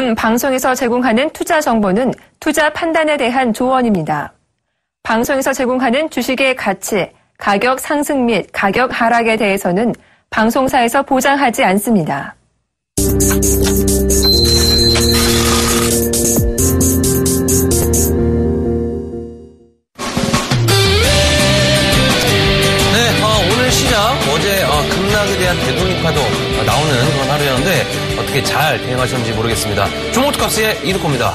이번 방송에서 제공하는 투자 정보는 투자 판단에 대한 조언입니다. 방송에서 제공하는 주식의 가치, 가격 상승 및 가격 하락에 대해서는 방송사에서 보장하지 않습니다. 오늘 시작 어제 급락에 대한 되돌림파도 나오는 그런 하루였는데 어떻게 잘 대응하셨는지 모르겠습니다. 종목투캅스의 이득호입니다.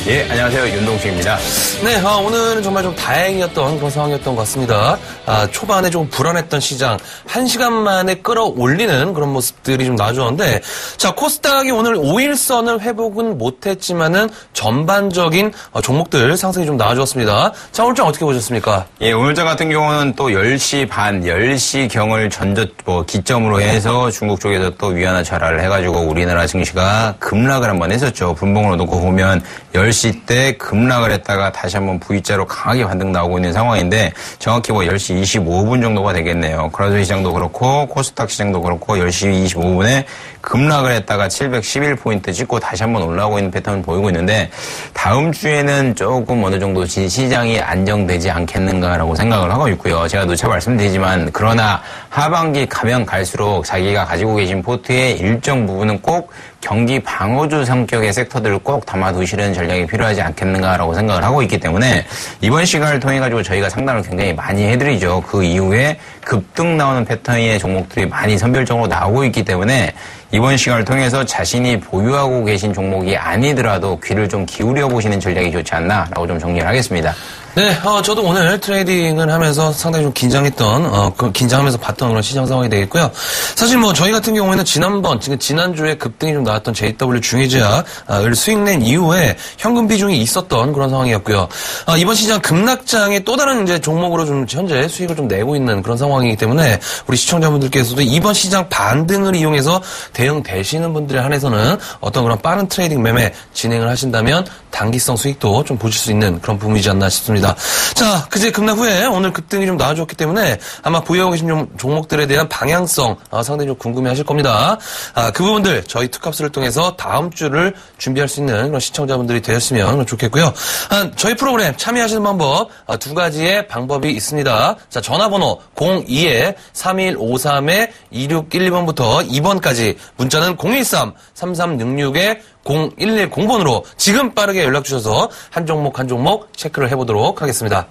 예, 안녕하세요. 윤동식입니다. 네, 오늘은 정말 좀 다행이었던 그런 상황이었던 것 같습니다. 초반에 좀 불안했던 시장, 1시간 만에 끌어올리는 그런 모습들이 좀 나와줬는데, 자, 코스닥이 오늘 5일선을 회복은 못했지만은 전반적인 종목들 상승이 좀 나와주었습니다. 자, 오늘장 어떻게 보셨습니까? 예, 오늘장 같은 경우는 또 10시 반, 10시경을 기점으로 해서 중국 쪽에서 또 위안화 절하를 해가지고 우리나라 증시가 급락을 한번 했었죠. 분봉으로 놓고 보면 10시 때 급락을 했다가 다시 한번 V자로 강하게 반등 나오고 있는 상황인데 정확히 10시 25분 정도가 되겠네요. 거래소 시장도 그렇고 코스닥 시장도 그렇고 10시 25분에 급락을 했다가 711포인트 찍고 다시 한번 올라오고 있는 패턴을 보이고 있는데 다음 주에는 조금 어느 정도 시장이 안정되지 않겠는가라고 생각을 하고 있고요. 제가 누차 말씀드리지만 그러나 하반기 가면 갈수록 자기가 가지고 계신 포트의 일정 부분은 꼭 경기 방어주 성격의 섹터들을 꼭 담아두시는 전략이 필요하지 않겠는가라고 생각을 하고 있기 때문에 이번 시간을 통해 가지고 저희가 상담을 굉장히 많이 해드리죠. 그 이후에 급등 나오는 패턴의 종목들이 많이 선별적으로 나오고 있기 때문에 이번 시간을 통해서 자신이 보유하고 계신 종목이 아니더라도 귀를 좀 기울여 보시는 전략이 좋지 않나라고 좀 정리를 하겠습니다. 네, 저도 오늘 트레이딩을 하면서 상당히 좀 긴장하면서 봤던 그런 시장 상황이 되겠고요. 사실 저희 같은 경우에는 지난주에 급등이 좀 나왔던 JW 중해제약을 수익 낸 이후에 현금 비중이 있었던 그런 상황이었고요. 이번 시장 급락장의 또 다른 이제 종목으로 좀 현재 수익을 좀 내고 있는 그런 상황이기 때문에 우리 시청자분들께서도 이번 시장 반등을 이용해서 대응되시는 분들에 한해서는 어떤 그런 빠른 트레이딩 매매 진행을 하신다면 단기성 수익도 좀 보실 수 있는 그런 부분이지 않나 싶습니다. 자, 그제 급락 후에 오늘 급등이 좀 나와줬기 때문에 아마 보유하고 계신 종목들에 대한 방향성 상당히 좀 궁금해하실 겁니다. 그 부분들 저희 투캅스를 통해서 다음 주를 준비할 수 있는 그런 시청자분들이 되셨으면 좋겠고요. 저희 프로그램 참여하시는 방법 두 가지의 방법이 있습니다. 자, 전화번호 02-3153-2612번부터 2번까지 문자는 013-3366-0110번으로 지금 빠르게 연락 주셔서 한 종목 한 종목 체크를 해보도록 하겠습니다.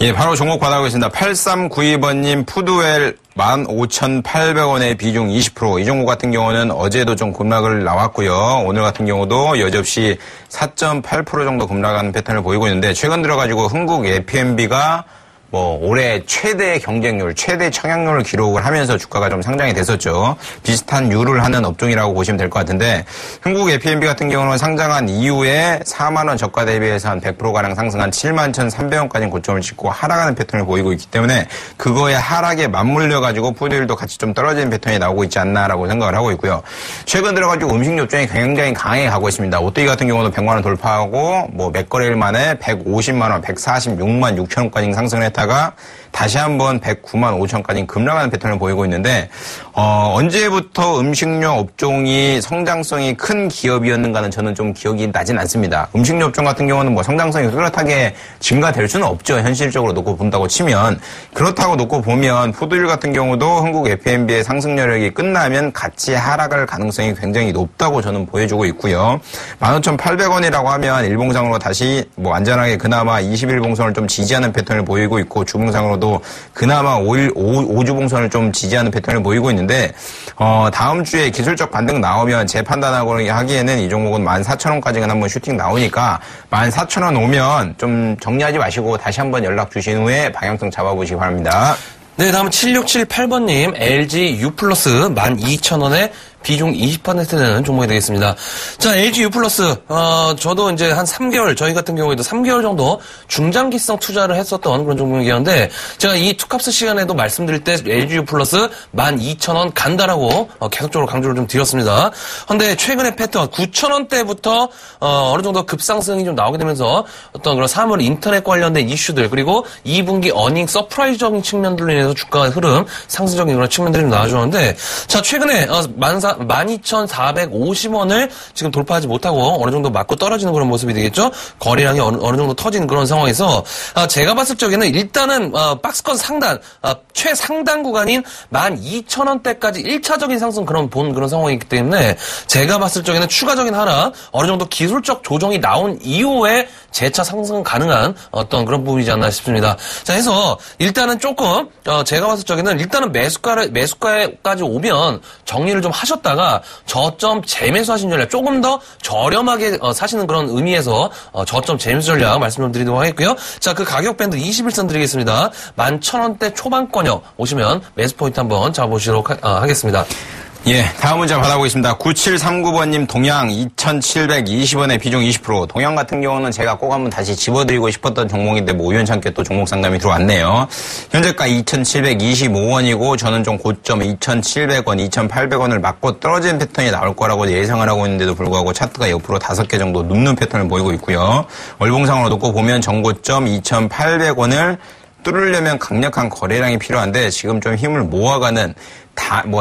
예, 바로 종목 받아보겠습니다. 8392번님 푸드웰 15,800원의 비중 20%. 이 종목 같은 경우는 어제도 좀 급락을 나왔고요. 오늘 같은 경우도 여지없이 4.8% 정도 급락하는 패턴을 보이고 있는데 최근 들어가지고 흥국 F&B가 올해 최대 경쟁률, 최대 청약률을 기록을 하면서 주가가 좀 상장이 됐었죠. 비슷한 류를 하는 업종이라고 보시면 될 것 같은데, 흥국 F&B 같은 경우는 상장한 이후에 4만원 저가 대비해서 한 100%가량 상승한 71,300원까지 고점을 찍고 하락하는 패턴을 보이고 있기 때문에, 그거에 하락에 맞물려가지고 푸드율도 같이 좀 떨어지는 패턴이 나오고 있지 않나라고 생각을 하고 있고요. 최근 들어가지고 음식 업종이 굉장히 강하게 가고 있습니다. 오뚜기 같은 경우는 100만원 돌파하고, 몇 거래일 만에 150만원, 146만 6천원까지 상승을 했다. 가 다시 한번 109만 5천까지 급락하는 패턴을 보이고 있는데 언제부터 음식료 업종이 성장성이 큰 기업이었는가는 저는 좀 기억이 나진 않습니다. 음식료 업종 같은 경우는 성장성이 뚜렷하게 증가될 수는 없죠. 현실적으로 놓고 본다고 치면. 그렇다고 놓고 보면 푸드율 같은 경우도 한국 F&B의 상승 여력이 끝나면 같이 하락할 가능성이 굉장히 높다고 저는 보여주고 있고요. 15,800원이라고 하면 일봉상으로 다시 안전하게 그나마 21봉선을 좀 지지하는 패턴을 보이고 있고 주봉상으로도 그나마 5주봉선을 좀 지지하는 패턴을 보이고 있는데 다음 주에 기술적 반등 나오면 제 판단하고 하기에는 이 종목은 14,000원까지는 한번 슈팅 나오니까 14,000원 오면 좀 정리하지 마시고 다시 한번 연락 주신 후에 방향성 잡아보시기 바랍니다. 네, 다음은 7678번님 LG U 플러스 12,000원에 비중 20%는 종목이 되겠습니다. 자, LG U 플러스, 저도 이제 한 3개월, 저희 같은 경우에도 3개월 정도 중장기성 투자를 했었던 그런 종목이었는데, 제가 이 투캅스 시간에도 말씀드릴 때 LG U 플러스 12,000원 간다라고 계속적으로 강조를 좀 드렸습니다. 근데 최근에 패턴 9,000원대부터 어느 정도 급상승이 좀 나오게 되면서 어떤 그런 사물 인터넷 관련된 이슈들, 그리고 2분기 어닝 서프라이즈적인 측면들로 인해서 주가 흐름, 상승적인 그런 측면들이 좀 나와주는데, 자, 최근에 14,000원 12,450원을 지금 돌파하지 못하고 어느 정도 맞고 떨어지는 그런 모습이 되겠죠. 거래량이 어느 정도 터진 그런 상황에서 제가 봤을 적에는 일단은 박스권 상단 최상단 구간인 12,000원대까지 1차적인 상승 그런 상황이기 때문에 제가 봤을 적에는 추가적인 하락 어느 정도 기술적 조정이 나온 이후에 재차 상승 가능한 어떤 그런 부분이지 않나 싶습니다. 자, 해서 일단은 조금 제가 봤을 적에는 일단은 매수가까지 오면 정리를 좀 하셨다가 저점 재매수하신 전략 조금 더 저렴하게 사시는 그런 의미에서 저점 재매수 전략 말씀 좀 드리도록 하겠고요. 자, 그 가격 밴드 21선 드리겠습니다. 11,000원대 초반권역 오시면 매수 포인트 한번 잡아보시도록 하겠습니다. 예, 다음 문자 받아보겠습니다. 9739번님 동양 2,720원에 비중 20%. 동양 같은 경우는 제가 꼭 한번 다시 집어드리고 싶었던 종목인데 우연찮게 또 종목 상담이 들어왔네요. 현재가 2,725원이고 저는 좀 고점 2,700원, 2,800원을 맞고 떨어지는 패턴이 나올 거라고 예상을 하고 있는데도 불구하고 차트가 옆으로 5개 정도 눕는 패턴을 보이고 있고요. 월봉상으로 놓고 보면 전고점 2,800원을 뚫으려면 강력한 거래량이 필요한데 지금 좀 힘을 모아가는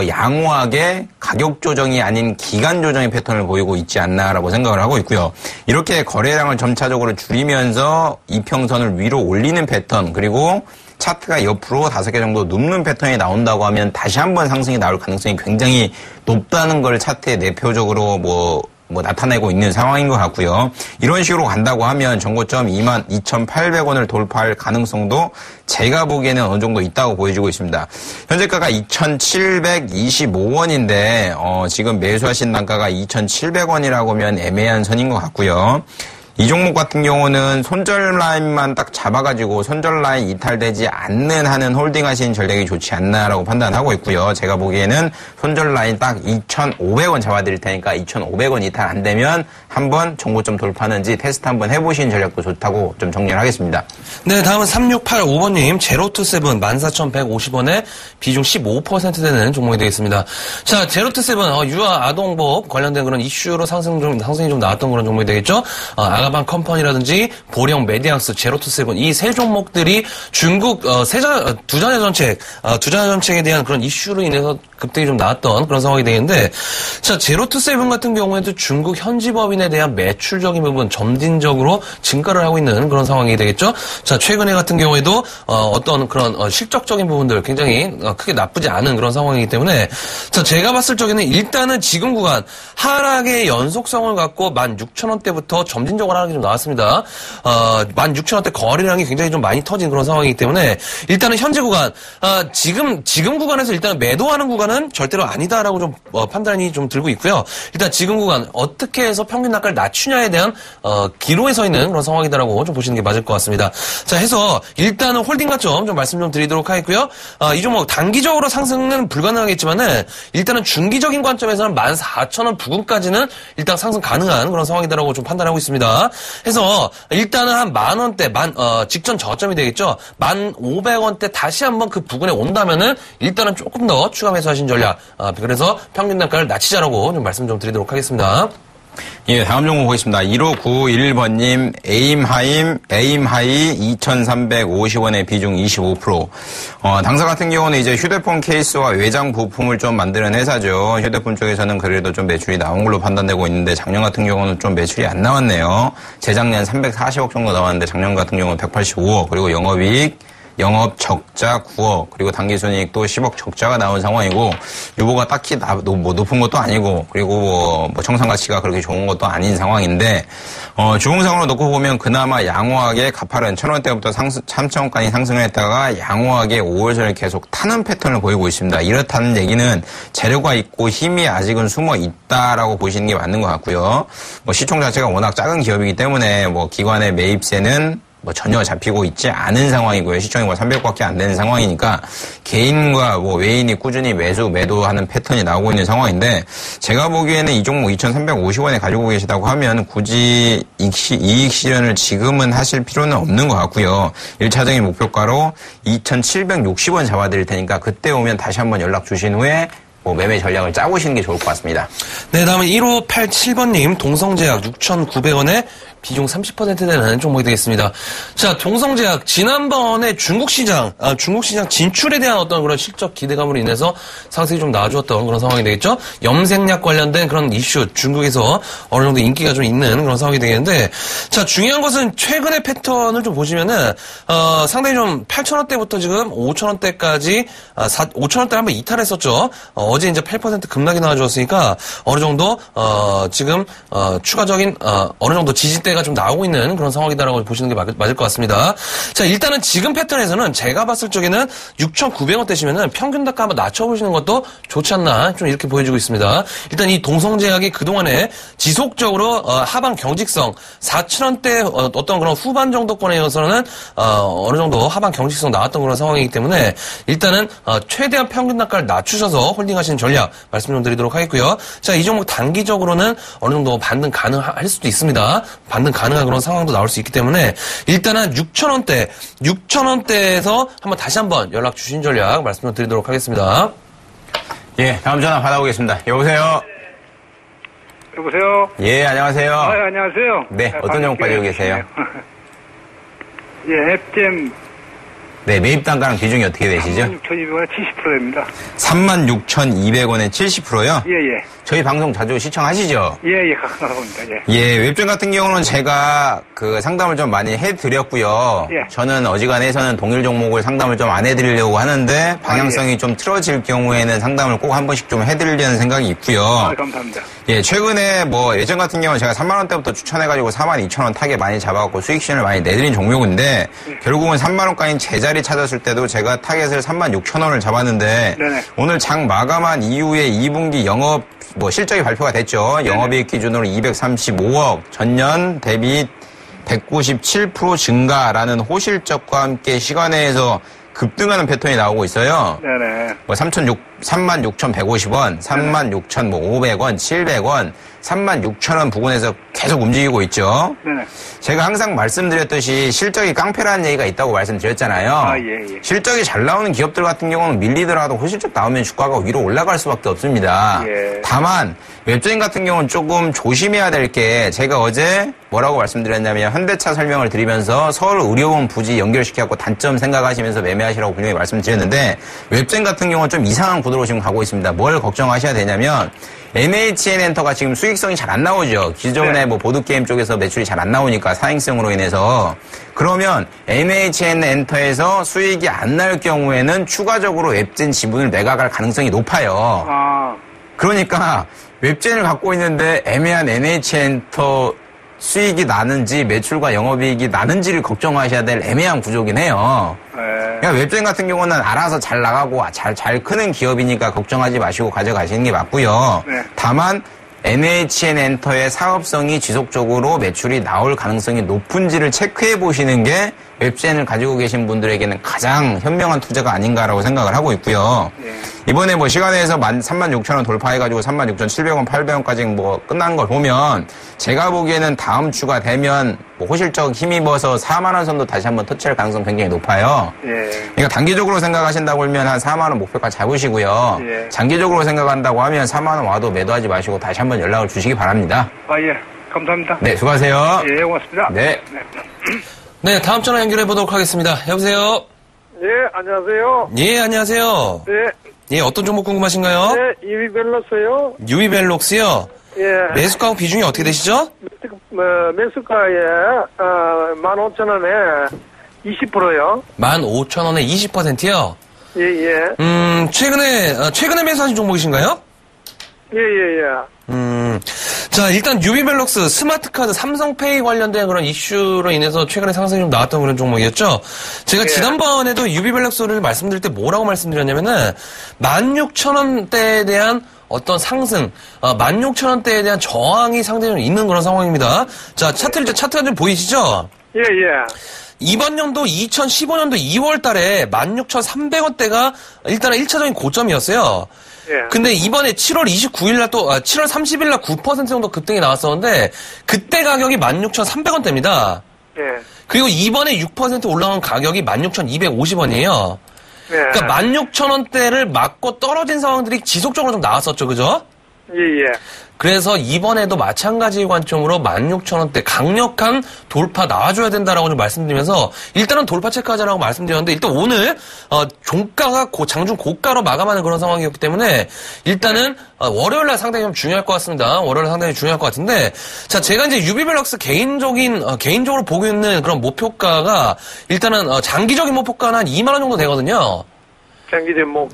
양호하게 가격 조정이 아닌 기간 조정의 패턴을 보이고 있지 않나라고 생각을 하고 있고요. 이렇게 거래량을 점차적으로 줄이면서 이평선을 위로 올리는 패턴 그리고 차트가 옆으로 5개 정도 눕는 패턴이 나온다고 하면 다시 한번 상승이 나올 가능성이 굉장히 높다는 걸 차트에 내표적으로 나타내고 있는 상황인 것 같고요. 이런 식으로 간다고 하면 전고점 22,800원을 돌파할 가능성도 제가 보기에는 어느 정도 있다고 보여지고 있습니다. 현재가가 2,725원인데 지금 매수하신 단가가 2,700원이라고 하면 애매한 선인 것 같고요. 이 종목 같은 경우는 손절 라인만 딱 잡아가지고 손절 라인 이탈되지 않는 한은 홀딩하시는 전략이 좋지 않나라고 판단하고 있고요. 제가 보기에는 손절 라인 딱 2,500원 잡아드릴 테니까 2,500원 이탈 안 되면 한번 정고점 돌파하는지 테스트 한번 해보시는 전략도 좋다고 좀 정리를 하겠습니다. 네, 다음은 3685번님 제로투세븐 14,150원에 비중 15% 되는 종목이 되겠습니다. 자, 제로투세븐 유아 아동법 관련된 그런 이슈로 상승이 좀 나왔던 그런 종목이 되겠죠. 아가방 컴퍼니라든지 보령 메디앙스 제로투세븐 이 세 종목들이 중국 두자녀 정책에 대한 그런 이슈로 인해서 급등이 좀 나왔던 그런 상황이 되겠는데, 자, 제로투세븐 같은 경우에도 중국 현지법인에 대한 매출적인 부분 점진적으로 증가를 하고 있는 그런 상황이 되겠죠. 자, 최근에 같은 경우에도 어떤 그런 실적적인 부분들 굉장히 크게 나쁘지 않은 그런 상황이기 때문에, 자, 제가 봤을 적에는 일단은 지금 구간 하락의 연속성을 갖고 16,000원대부터 점진적으로 하락이 좀 나왔습니다. 16,000원대 거래량이 굉장히 좀 많이 터진 그런 상황이기 때문에 일단은 현재 구간 지금 구간에서 일단은 매도하는 구간은 절대로 아니다라고 좀 판단이 좀 들고 있고요. 일단 지금 구간 어떻게 해서 평균 단가를 낮추냐에 대한 기로에 서 있는 그런 상황이다라고 좀 보시는 게 맞을 것 같습니다. 자, 해서 일단은 홀딩 가점 좀 말씀 좀 드리도록 하겠고요. 이 종목 단기적으로 상승은 불가능하겠지만은 일단은 중기적인 관점에서는 14,000원 부근까지는 일단 상승 가능한 그런 상황이다라고 좀 판단하고 있습니다. 해서 일단은 한 10,000원대 직전 저점이 되겠죠. 1,500원대 다시 한번 그 부근에 온다면은 일단은 조금 더 추가 매수하신 전략. 그래서 평균 단가를 낮추자라고 좀 말씀 좀 드리도록 하겠습니다. 예, 다음 종목 보겠습니다. 1591번님, 에임하이 2,350원에 비중 25%. 당사 같은 경우는 이제 휴대폰 케이스와 외장 부품을 좀 만드는 회사죠. 휴대폰 쪽에서는 그래도 좀 매출이 나온 걸로 판단되고 있는데 작년 같은 경우는 좀 매출이 안 나왔네요. 재작년 340억 정도 나왔는데 작년 같은 경우는 185억, 그리고 영업 적자 9억, 그리고 당기순이익도 10억 적자가 나온 상황이고, 유보가 딱히 높은 것도 아니고, 그리고 뭐 청산 가치가 그렇게 좋은 것도 아닌 상황인데, 주봉상으로 놓고 보면 그나마 양호하게 가파른 1,000원대부터 3,000원까지 상승을 했다가 양호하게 5월선을 계속 타는 패턴을 보이고 있습니다. 이렇다는 얘기는 재료가 있고 힘이 아직은 숨어 있다라고 보시는 게 맞는 것 같고요. 시총 자체가 워낙 작은 기업이기 때문에 기관의 매입세는 전혀 잡히고 있지 않은 상황이고요. 시총이 300밖에 안 되는 상황이니까 개인과 외인이 꾸준히 매도하는 패턴이 나오고 있는 상황인데, 제가 보기에는 이 종목 2,350원에 가지고 계시다고 하면 굳이 이익 실현을 지금은 하실 필요는 없는 것 같고요. 1차적인 목표가로 2,760원 잡아드릴 테니까 그때 오면 다시 한번 연락 주신 후에 뭐 매매 전략을 짜보시는 게 좋을 것 같습니다. 네, 다음은 1587번님, 동성제약 6,900원에 비중 30% 되는 종목이 되겠습니다. 자, 동성제약, 지난번에 중국 시장 진출에 대한 어떤 그런 실적 기대감으로 인해서 상승이 좀 나아졌던 그런 상황이 되겠죠? 염색약 관련된 그런 이슈, 중국에서 어느 정도 인기가 좀 있는 그런 상황이 되겠는데, 자, 중요한 것은 최근의 패턴을 좀 보시면은, 상당히 좀 8,000원대부터 지금 5,000원대까지, 5,000원대 한번 이탈했었죠? 어제 이제 8% 급락이 나와줬으니까, 어느 정도, 지금, 추가적인, 어느 정도 지지대가 좀 나오고 있는 그런 상황이다라고 보시는 게 맞을 것 같습니다. 자, 일단은 지금 패턴에서는 제가 봤을 적에는 6,900원대시면은 평균 단가 한번 낮춰보시는 것도 좋지 않나, 좀 이렇게 보여지고 있습니다. 일단 이 동성제약이 그동안에 지속적으로, 하방 경직성, 4,000원대 어떤 그런 후반 정도권에서는, 어느 정도 하방 경직성 나왔던 그런 상황이기 때문에, 일단은, 최대한 평균 단가를 낮추셔서 홀딩하시는 전략 말씀 좀 드리도록 하겠고요. 자, 이 종목 단기적으로는 어느 정도 반등 가능할 수도 있습니다. 반등 가능한 그런 상황도 나올 수 있기 때문에 일단은 6,000원대에서 다시 한번 연락 주신 전략 말씀 좀 드리도록 하겠습니다. 예, 다음 전화 받아보겠습니다. 여보세요? 여보세요? 예, 안녕하세요. 안녕하세요. 네, 어떤 종목 가지고 계세요? 예, 앱잼. 네, 매입 단가랑 비중이 어떻게 되시죠? 36,200원에 70%입니다. 36,200원에 70%요? 예, 예. 저희 방송 자주 시청하시죠? 예, 예, 가끔 나갑니다. 예. 예, 웹툰 같은 경우는 제가 그 상담을 좀 많이 해드렸고요. 예. 저는 어지간해서는 동일 종목을 상담을 좀 안 해드리려고 하는데 방향성이 좀 틀어질 경우에는 상담을 꼭 한 번씩 좀 해드리려는 생각이 있고요. 감사합니다. 예, 최근에 뭐 예전 같은 경우는 제가 3만원대부터 추천해가지고 42,000원 타겟 많이 잡아갖고 수익신을 많이 내드린 종목인데 결국은 3만원까지 제자리 찾았을 때도 제가 타겟을 36,000원을 잡았는데 네네. 오늘 장 마감한 이후에 2분기 영업 뭐 실적이 발표가 됐죠. 영업이익 기준으로 235억, 전년 대비 197% 증가라는 호실적과 함께 시간외에서 급등하는 패턴이 나오고 있어요. 네네. 뭐 36,150원, 36,500원, 700원, 36,000원 부근에서 계속 움직이고 있죠. 네네. 제가 항상 말씀드렸듯이 실적이 깡패라는 얘기가 있다고 말씀드렸잖아요. 예. 실적이 잘 나오는 기업들 같은 경우는 밀리더라도 호실적 나오면 주가가 위로 올라갈 수밖에 없습니다. 예. 다만 웹조인 같은 경우는 조금 조심해야 될 게 제가 어제 뭐라고 말씀드렸냐면 현대차 설명을 드리면서 서울의료원 부지 연결시켜갖고 단점 생각하시면서 매매하시라고 분명히 말씀드렸는데 웹조인 같은 경우는 좀 이상한 구도로 지금 가고 있습니다. 뭘 걱정하셔야 되냐면 NHN 엔터가 지금 수익성이 잘 안 나오죠. 기존에 네. 뭐 보드게임 쪽에서 매출이 잘 안 나오니까 사행성으로 인해서. 그러면 NHN 엔터에서 수익이 안 날 경우에는 추가적으로 웹젠 지분을 매각할 가능성이 높아요. 그러니까 웹젠을 갖고 있는데 애매한 NHN 엔터 수익이 나는지 매출과 영업이익이 나는지를 걱정하셔야 될 애매한 구조긴 해요. 그러니까 웹젠 같은 경우는 알아서 잘 나가고 잘 크는 기업이니까 걱정하지 마시고 가져가시는 게 맞고요. 네. 다만 NHN 엔터의 사업성이 지속적으로 매출이 나올 가능성이 높은지를 체크해 보시는 게 웹젠을 가지고 계신 분들에게는 가장 현명한 투자가 아닌가라고 생각을 하고 있고요. 네. 이번에 뭐 시간에서 36,000원 돌파해가지고 36,700원, 800원까지 뭐 끝난 걸 보면 제가 보기에는 다음 주가 되면 뭐 호실적 힘입어서 4만원 선도 다시 한번 터치할 가능성 굉장히 높아요. 예. 그러니까 단기적으로 생각하신다고 하면 한 4만원 목표까지 잡으시고요. 예. 장기적으로 생각한다고 하면 4만원 와도 매도하지 마시고 다시 한번 연락을 주시기 바랍니다. 예. 감사합니다. 네, 수고하세요. 예, 고맙습니다. 네. 네, 다음 전화 연결해 보도록 하겠습니다. 여보세요? 예, 안녕하세요. 예, 안녕하세요. 네. 예, 어떤 종목 궁금하신가요? 네, 이위벨로스요. 유이벨록스요? 예. 매수가하고 비중이 어떻게 되시죠? 매수가에, 15,000원에 20%요. 15,000원에 20%요? 예. 최근에 매수하신 종목이신가요? 예. 자, 일단 유비벨록스 스마트카드 삼성페이 관련된 그런 이슈로 인해서 최근에 상승이 좀 나왔던 그런 종목이었죠. 제가 예. 지난번에도 유비벨록스를 말씀드릴 때 뭐라고 말씀드렸냐면은 16,000원대에 대한 어떤 상승, 16,000원대에 대한 저항이 상당히 좀 있는 그런 상황입니다. 자, 차트가 좀 보이시죠? 예. 이번 연도 2015년도 2월 달에 16,300원대가 일단은 1차적인 고점이었어요. 예. 근데 이번에 7월 29일 날 7월 30일 날 9% 정도 급등이 나왔었는데 그때 가격이 16,300원대입니다. 예. 그리고 이번에 6% 올라온 가격이 16,250원이에요. 그러니까 16,000원대를 맞고 떨어진 상황들이 지속적으로 좀 나왔었죠, 그죠? 예. 그래서 이번에도 마찬가지 관점으로 16,000원대 강력한 돌파 나와줘야 된다라고 좀 말씀드리면서 일단은 돌파 체크하자라고 말씀드렸는데 일단 오늘 종가가 장중 고가로 마감하는 그런 상황이었기 때문에 일단은 월요일날 상당히 좀 중요할 것 같습니다. 월요일 상당히 중요할 것 같은데 자 제가 이제 유비밸럭스 개인적으로 보고 있는 그런 목표가가 일단은 장기적인 목표가는 한 2만 원 정도 되거든요.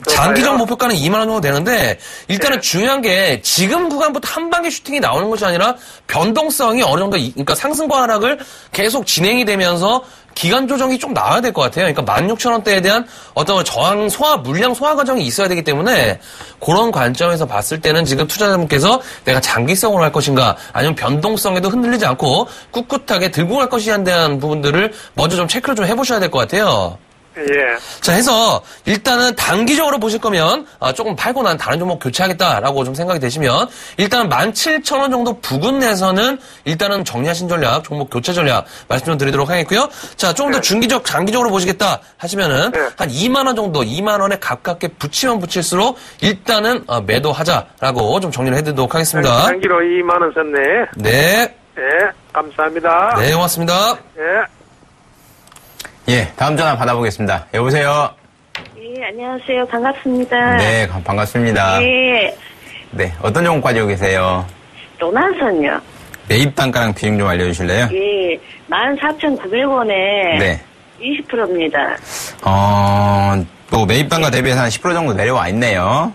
장기적 목표가는 2만 원 정도 되는데 일단은 중요한 게 지금 구간부터 한 방에 슈팅이 나오는 것이 아니라 변동성이 어느 정도 그러니까 상승과 하락을 계속 진행이 되면서 기간 조정이 좀 나와야 될 것 같아요. 그러니까 16,000원대에 대한 어떤 저항 물량 소화 과정이 있어야 되기 때문에 그런 관점에서 봤을 때는 지금 투자자분께서 내가 장기성으로 할 것인가 아니면 변동성에도 흔들리지 않고 꿋꿋하게 들고 갈 것이냐에 대한 부분들을 먼저 좀 체크를 좀 해보셔야 될 것 같아요. 예. 자, 해서 일단은 단기적으로 보실 거면 조금 팔고 난 다른 종목 교체하겠다라고 좀 생각이 되시면 일단 17,000원 정도 부근 내에서는 일단은 정리하신 전략, 종목 교체 전략 말씀 좀 드리도록 하겠고요. 자, 조금 더 장기적으로 보시겠다 하시면은 한 2만 원 정도, 2만 원에 가깝게 붙이면 붙일수록 일단은 매도하자라고 좀 정리를 해드리도록 하겠습니다. 장기로 2만 원 썼네. 네. 네, 감사합니다. 네, 고맙습니다. 예, 다음 전화 받아보겠습니다. 여보세요? 예, 안녕하세요. 반갑습니다. 네, 반갑습니다. 예, 네, 어떤 종목 가지고 계세요? 로난선요. 매입 단가랑 비중 좀 알려주실래요? 예, 14,900원에 네. 20%입니다. 또 매입 단가 대비해서 한 10% 정도 내려와 있네요.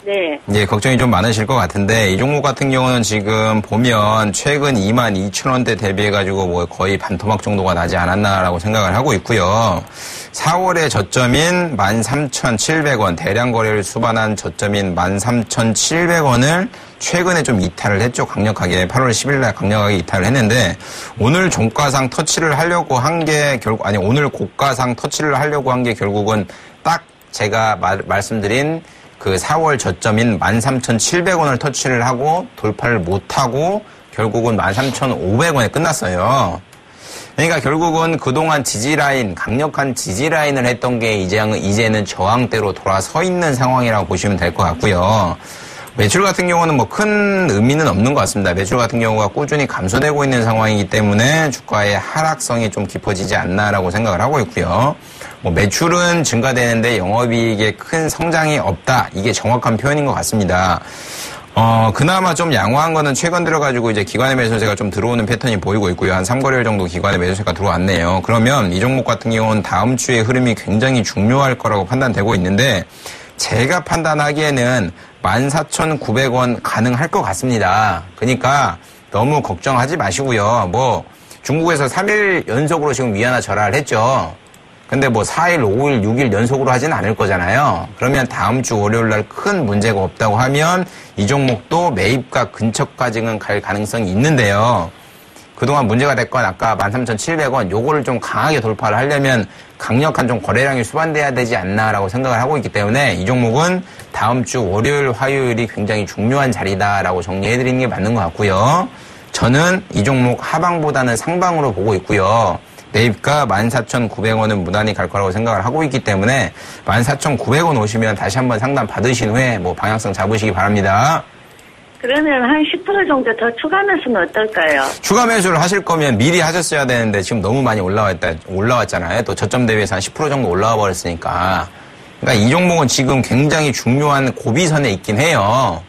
네. 예, 걱정이 좀 많으실 것 같은데, 이 종목 같은 경우는 지금 보면 최근 22,000원대 대비해가지고 뭐 거의 반토막 정도가 나지 않았나라고 생각을 하고 있고요. 4월에 저점인 13,700원, 대량 거래를 수반한 저점인 13,700원을 최근에 좀 이탈을 했죠. 강력하게. 8월 10일날 강력하게 이탈을 했는데, 오늘 종가상 터치를 하려고 한 게 오늘 고가상 터치를 하려고 한 게 결국은 딱 제가 말씀드린 그 4월 저점인 13,700원을 터치를 하고 돌파를 못하고 결국은 13,500원에 끝났어요. 그러니까 결국은 그동안 지지라인, 강력한 지지라인을 했던 게 이제는 저항대로 돌아서 있는 상황이라고 보시면 될 것 같고요. 매출 같은 경우는 뭐 큰 의미는 없는 것 같습니다. 매출 같은 경우가 꾸준히 감소되고 있는 상황이기 때문에 주가의 하락성이 좀 깊어지지 않나라고 생각을 하고 있고요. 뭐 매출은 증가되는데 영업이익에 큰 성장이 없다. 이게 정확한 표현인 것 같습니다. 그나마 좀 양호한 거는 최근 들어가지고 이제 기관의 매수세가 좀 들어오는 패턴이 보이고 있고요. 한 3거래일 정도 기관의 매수세가 들어왔네요. 그러면 이 종목 같은 경우는 다음 주의 흐름이 굉장히 중요할 거라고 판단되고 있는데 제가 판단하기에는 14,900원 가능할 것 같습니다. 그러니까 너무 걱정하지 마시고요. 뭐 중국에서 3일 연속으로 지금 위안화 절하를 했죠. 근데 뭐 4일, 5일, 6일 연속으로 하진 않을 거잖아요. 그러면 다음 주 월요일 날 큰 문제가 없다고 하면 이 종목도 매입가 근처까지는 갈 가능성이 있는데요. 그동안 문제가 됐건 아까 13,700원 요거를 좀 강하게 돌파를 하려면 강력한 좀 거래량이 수반돼야 되지 않나라고 생각을 하고 있기 때문에 이 종목은 다음 주 월요일, 화요일이 굉장히 중요한 자리다라고 정리해드리는 게 맞는 것 같고요. 저는 이 종목 하방보다는 상방으로 보고 있고요. 매입가 14,900원은 무난히 갈 거라고 생각을 하고 있기 때문에 14,900원 오시면 다시 한번 상담 받으신 후에 뭐 방향성 잡으시기 바랍니다. 그러면 한 10% 정도 더 추가 매수는 어떨까요? 추가 매수를 하실 거면 미리 하셨어야 되는데 지금 너무 많이 올라왔잖아요. 또 저점 대비해서 한 10% 정도 올라와 버렸으니까. 그러니까 이 종목은 지금 굉장히 중요한 고비선에 있긴 해요.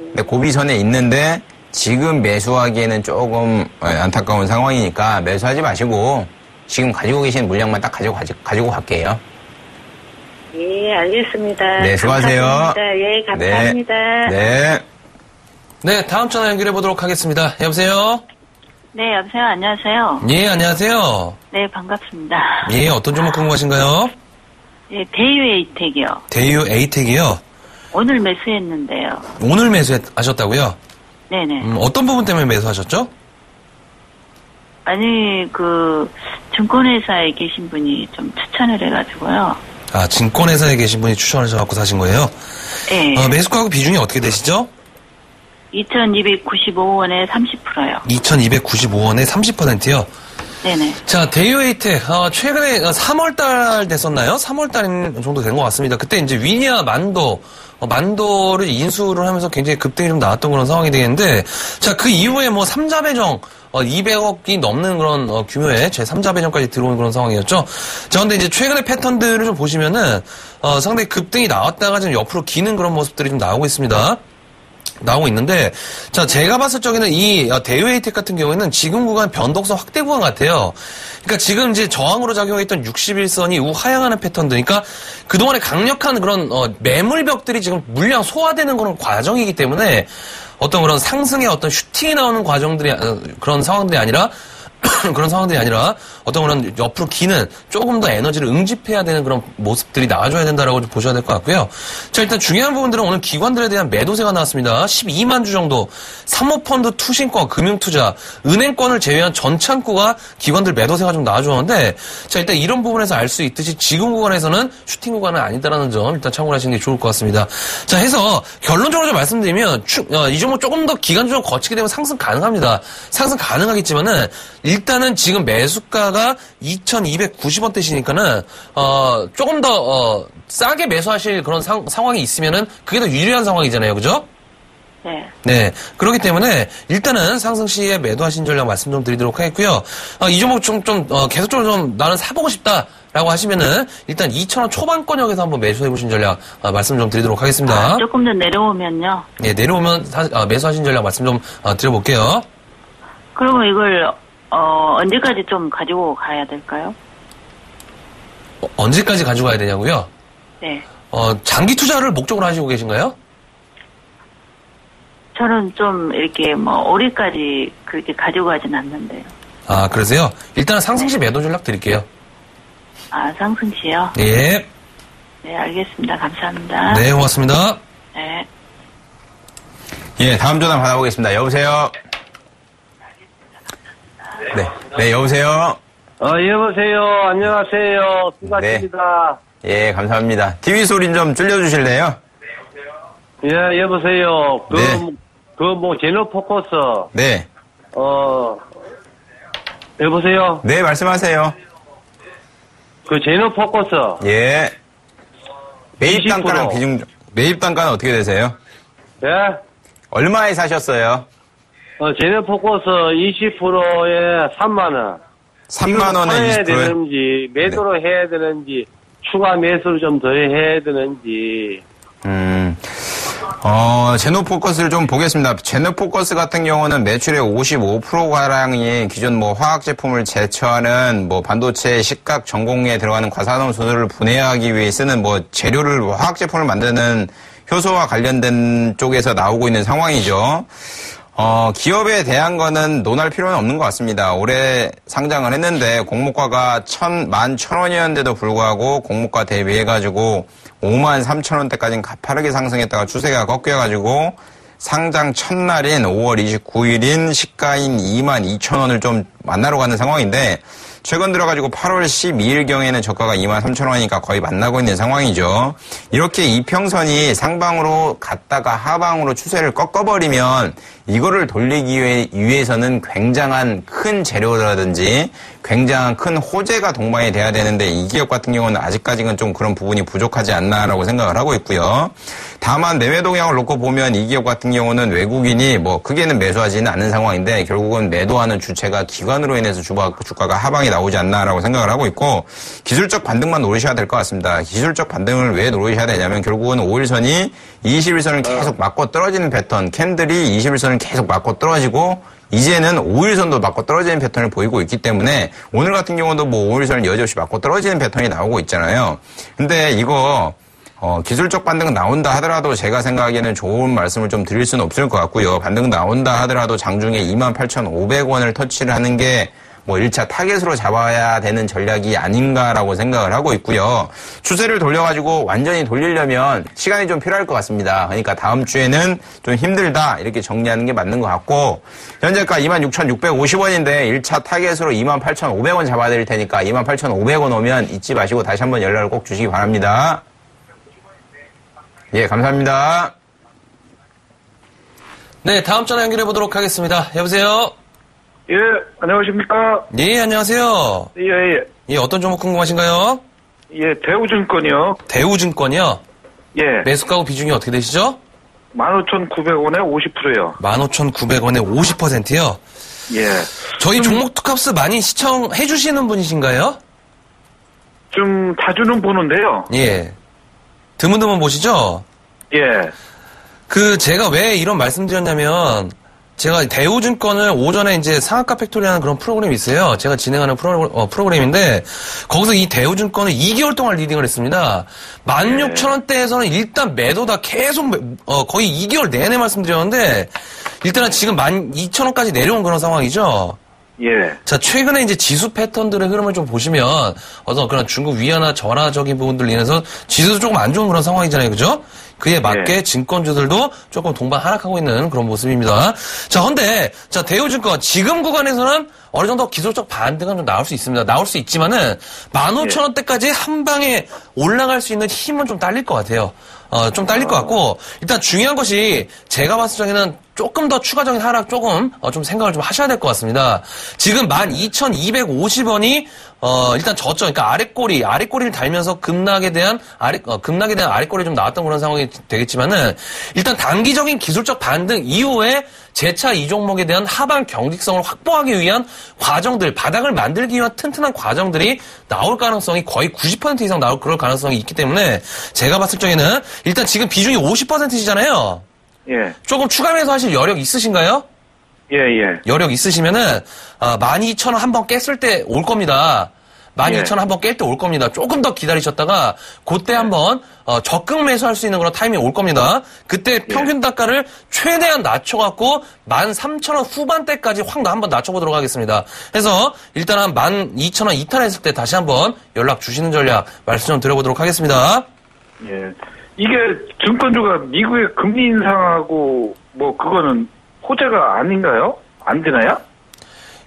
근데 고비선에 있는데 지금 매수하기에는 조금 안타까운 상황이니까 매수하지 마시고 지금 가지고 계신 물량만 딱 가지고 갈게요. 예, 알겠습니다. 네, 수고하세요. 감사합니다. 예, 감사합니다. 네. 네, 다음 전화 연결해 보도록 하겠습니다. 여보세요? 네, 여보세요. 안녕하세요. 예, 안녕하세요. 네, 반갑습니다. 예, 어떤 종목 궁금하신가요? 예, 대유 에이텍이요. 대유 에이텍이요? 오늘 매수했는데요. 오늘 매수하셨다고요? 네네. 어떤 부분 때문에 매수하셨죠? 아니, 증권회사에 계신 분이 좀 추천을 해가지고요. 아, 증권회사에 계신 분이 추천하셔서 사신 거예요? 네. 매수가하고 비중이 어떻게 되시죠? 2,295원에 30%요. 2,295원에 30%요? 네네. 자, 대유에이텍, 최근에 3월달 됐었나요? 3월달 정도 된 것 같습니다. 그때 이제 위니아 만도를 인수를 하면서 굉장히 급등이 좀 나왔던 그런 상황이 되겠는데, 자, 그 이후에 뭐 3자 배정, 200억이 넘는 그런 규모의 제 3자 배정까지 들어오는 그런 상황이었죠. 자, 근데 이제 최근의 패턴들을 좀 보시면은, 상당히 급등이 나왔다가 지금 옆으로 기는 그런 모습들이 좀 나오고 있습니다. 나오고 있는데, 자, 제가 봤을 적에는 이 대유에이텍 같은 경우에는 지금 구간 변동성 확대 구간 같아요. 그러니까 지금 이제 저항으로 작용했던 61선이 우하향하는 패턴들, 그러니까 그동안에 강력한 그런 매물벽들이 지금 물량 소화되는 그런 과정이기 때문에 어떤 그런 상승의 어떤 슈팅이 나오는 과정들이 그런 상황들이 아니라 어떤 그런 옆으로 기는 조금 더 에너지를 응집해야 되는 그런 모습들이 나와줘야 된다라고 좀 보셔야 될 것 같고요. 자, 일단 중요한 부분들은 오늘 기관들에 대한 매도세가 나왔습니다. 12만 주 정도, 사모펀드, 투신권, 금융투자, 은행권을 제외한 전 창구가 기관들 매도세가 좀 나와주었는데, 자, 일단 이런 부분에서 알 수 있듯이 지금 구간에서는 슈팅 구간은 아니다라는 점 일단 참고하시는 게 좋을 것 같습니다. 자, 해서 결론적으로 좀 말씀드리면 이 종목 조금 더 기간적으로 거치게 되면 상승 가능합니다. 상승 가능하겠지만은 일단은 지금 매수가가 2,290원대시니까는 조금 더 싸게 매수하실 그런 상황이 있으면은 그게 더 유리한 상황이잖아요, 그죠? 네. 네. 그렇기 때문에 일단은 상승 시에 매도하신 전략 말씀 좀 드리도록 하겠고요. 이 종목 좀 계속적으로 좀 나는 사보고 싶다라고 하시면은 일단 2,000원 초반권역에서 한번 매수해보신 전략 말씀 좀 드리도록 하겠습니다. 조금 더 내려오면요. 네, 내려오면 매수하신 전략 말씀 좀 드려볼게요. 그러면 이걸 언제까지 좀 가지고 가야 될까요? 언제까지 가지고 가야 되냐고요? 네. 장기 투자를 목적으로 하시고 계신가요? 저는 좀 이렇게 올해까지 그렇게 가지고 가진 않는데요. 아, 그러세요? 일단은 상승시 매도 전략 드릴게요. 아, 상승시요? 예. 네, 알겠습니다. 감사합니다. 네, 고맙습니다. 네. 예, 다음 전화 받아보겠습니다. 여보세요? 네, 여보세요? 여보세요. 안녕하세요. 수고하십니다. 예, 감사합니다. TV 소리 좀 줄여주실래요? 예, 여보세요. 네. 제노 포커스. 네. 여보세요. 네, 말씀하세요. 제노 포커스. 예. 매입 20%. 단가랑 매입 단가는 어떻게 되세요? 예? 얼마에 사셨어요? 제노 포커스 20%에 3만원. 3만원에 해야 20%에? 되는지, 매도로 해야 되는지, 추가 매수를 좀 더 해야 되는지. 제노포커스를 좀 보겠습니다. 제노포커스 같은 경우는 매출의 55%가량이 기존 화학 제품을 제처하는 반도체 식각 전공에 들어가는 과산화 수소를 분해하기 위해 쓰는 재료를 화학 제품을 만드는 효소와 관련된 쪽에서 나오고 있는 상황이죠. 기업에 대한 거는 논할 필요는 없는 것 같습니다. 올해 상장을 했는데 공모가가 11,000원이었는데도 불구하고 공모가 대비해가지고 53,000원대까지는 가파르게 상승했다가 추세가 꺾여가지고 상장 첫날인 5월 29일인 시가인 22,000원을 좀 만나러 가는 상황인데 최근 들어가지고 8월 12일경에는 저가가 23,000원이니까 거의 만나고 있는 상황이죠. 이렇게 이평선이 상방으로 갔다가 하방으로 추세를 꺾어버리면 이거를 돌리기 위해서는 굉장한 큰 재료라든지 굉장한 큰 호재가 동반이 돼야 되는데 이 기업 같은 경우는 아직까지는 좀 그런 부분이 부족하지 않나라고 생각을 하고 있고요. 다만 내외 동향을 놓고 보면 이 기업 같은 경우는 외국인이 크게는 매수하지는 않는 상황인데 결국은 매도하는 주체가 기관으로 인해서 주가가 하방이 나오지 않나라고 생각을 하고 있고 기술적 반등만 노리셔야 될 것 같습니다. 기술적 반등을 왜 노리셔야 되냐면 결국은 5일선이 21선을 계속 맞고 떨어지는 패턴, 캔들이 21선을 계속 맞고 떨어지고 이제는 5일선도 맞고 떨어지는 패턴을 보이고 있기 때문에 오늘 같은 경우도 5일선을 여지없이 맞고 떨어지는 패턴이 나오고 있잖아요. 근데 이거 기술적 반등 나온다 하더라도 제가 생각하기에는 좋은 말씀을 좀 드릴 수는 없을 것 같고요. 반등 나온다 하더라도 장중에 28,500원을 터치를 하는 게 1차 타겟으로 잡아야 되는 전략이 아닌가라고 생각을 하고 있고요. 추세를 돌려가지고 완전히 돌리려면 시간이 좀 필요할 것 같습니다. 그러니까 다음 주에는 좀 힘들다 이렇게 정리하는 게 맞는 것 같고 현재가 26,650원인데 1차 타겟으로 28,500원 잡아야 될 테니까 28,500원 오면 잊지 마시고 다시 한번 연락을 꼭 주시기 바랍니다. 예, 감사합니다. 네, 다음 전화 연결해 보도록 하겠습니다. 여보세요? 예, 안녕하십니까? 예, 안녕하세요. 예. 예, 어떤 종목 궁금하신가요? 예, 대우증권이요. 대우증권이요? 예. 매수가구 비중이 어떻게 되시죠? 15,900원에 50%요. 15,900원에 50%요? 예. 저희 종목 투캅스 많이 시청해 주시는 분이신가요? 좀 자주는 보는데요. 예. 드문드문 보시죠? 예. 제가 왜 이런 말씀 드렸냐면, 제가 대우증권을 오전에 이제 상한가 팩토리라는 그런 프로그램이 있어요. 제가 진행하는 프로그램인데, 거기서 이 대우증권을 2개월 동안 리딩을 했습니다. 16,000원대에서는 일단 매도다 계속, 거의 2개월 내내 말씀드렸는데, 일단은 지금 12,000원까지 내려온 그런 상황이죠. 예. 자, 최근에 이제 지수 패턴들의 흐름을 좀 보시면, 어떤 그런 중국 위안화 절하적인 부분들로 인해서 지수도 조금 안 좋은 그런 상황이잖아요. 그죠? 그에 맞게 증권주들도 조금 동반 하락하고 있는 그런 모습입니다. 자, 근데, 대우증권, 지금 구간에서는 어느 정도 기술적 반등은 좀 나올 수 있습니다. 나올 수 있지만은, 15,000원대까지 한 방에 올라갈 수 있는 힘은 좀 딸릴 것 같아요. 좀 딸릴 것 같고, 일단 중요한 것이, 제가 봤을 적에는 조금 더 추가적인 하락 조금, 좀 생각을 좀 하셔야 될 것 같습니다. 지금 12,250원이, 일단 저점, 그러니까 아랫꼬리를 달면서 급락에 대한 아랫꼬리 좀 나왔던 그런 상황이 되겠지만은, 일단 단기적인 기술적 반등 이후에 재차 이 종목에 대한 하방 경직성을 확보하기 위한 과정들, 바닥을 만들기 위한 튼튼한 과정들이 나올 가능성이 거의 90% 이상 나올 그럴 가능성이 있기 때문에, 제가 봤을 적에는, 일단 지금 비중이 50%시잖아요. 예. 조금 추가 매수하실 여력 있으신가요? 예. 여력 있으시면은 12,000원 한번 깼을 때 올 겁니다. 12,000원 한번 깰 때 올 겁니다. 조금 더 기다리셨다가 그때 한번 적극 매수할 수 있는 그런 타이밍이 올 겁니다. 그때 평균 단가를 최대한 낮춰갖고 13,000원 후반대까지 확 한번 낮춰보도록 하겠습니다. 그래서 일단 한 12,000원 이탈했을 때 다시 한번 연락 주시는 전략 말씀 좀 드려보도록 하겠습니다. 예. 이게 증권주가 미국의 금리 인상하고 그거는 호재가 아닌가요? 안 되나요?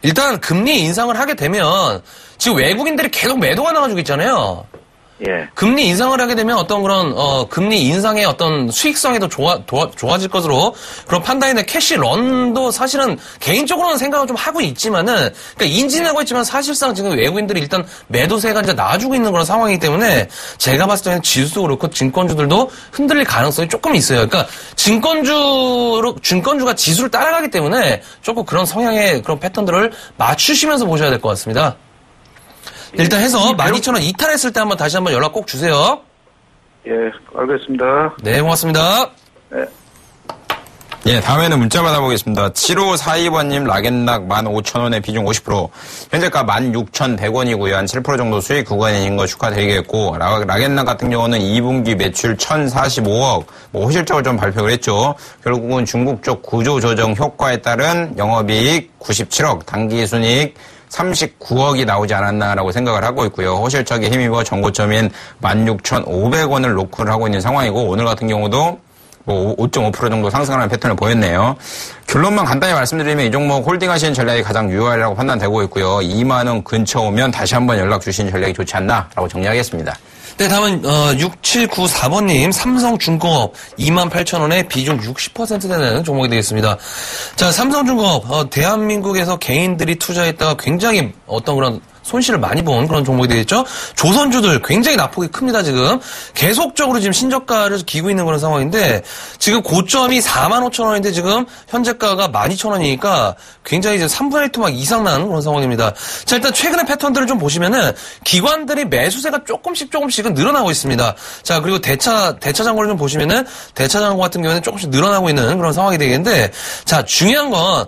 일단 금리 인상을 하게 되면 지금 외국인들이 계속 매도가 나가지고 있잖아요. 예. 금리 인상을 하게 되면 어떤 그런 금리 인상의 어떤 수익성에도 좋아질 것으로 그런 판단인데 캐시런도 사실은 개인적으로는 생각을 좀 하고 있지만은 그러니까 인지는 하고 있지만 사실상 지금 외국인들이 일단 매도세가 이제 나와주고 있는 그런 상황이기 때문에 제가 봤을 때는 지수도 그렇고 증권주들도 흔들릴 가능성이 조금 있어요. 그러니까 증권주가 지수를 따라가기 때문에 조금 그런 성향의 그런 패턴들을 맞추시면서 보셔야 될 것 같습니다. 일단 해서 12,000원 이탈했을 때 다시 한번 연락 꼭 주세요. 예, 알겠습니다. 네, 고맙습니다. 네. 예, 다음에는 문자 받아보겠습니다. 7542번님 락앤락 15,000원에 비중 50%. 현재가 16,100원이고요. 한 7% 정도 수익 구간인 거 축하드리겠고, 락앤락 같은 경우는 2분기 매출 1,045억, 호실적으로 좀 발표를 했죠. 결국은 중국 쪽 구조 조정 효과에 따른 영업이익 97억, 당기순이익 39억이 나오지 않았나라고 생각을 하고 있고요. 호실적에 힘입어 정고점인 16,500원을 노크를 하고 있는 상황이고, 오늘 같은 경우도 5.5% 정도 상승하는 패턴을 보였네요. 결론만 간단히 말씀드리면 이 종목 홀딩하시는 전략이 가장 유효하리라고 판단되고 있고요. 2만 원 근처 오면 다시 한번 연락 주시는 전략이 좋지 않나라고 정리하겠습니다. 네, 다음은 6794번님 삼성중공업 28,000원에 비중 60% 되는 종목이 되겠습니다. 자, 삼성중공업 대한민국에서 개인들이 투자했다가 굉장히 어떤 그런 손실을 많이 본 그런 종목이 되겠죠. 조선주들 굉장히 낙폭이 큽니다. 계속적으로 지금 신저가를 기고 있는 그런 상황인데 지금 고점이 45,000원인데 지금 현재가가 12,000원이니까 굉장히 이제 3분의 1토막 이상 나는 그런 상황입니다. 자, 일단 최근의 패턴들을 좀 보시면은 기관들이 매수세가 조금씩은 늘어나고 있습니다. 자, 그리고 대차 잔고를 좀 보시면은 대차 잔고 같은 경우에는 조금씩 늘어나고 있는 그런 상황이 되겠는데 자, 중요한 건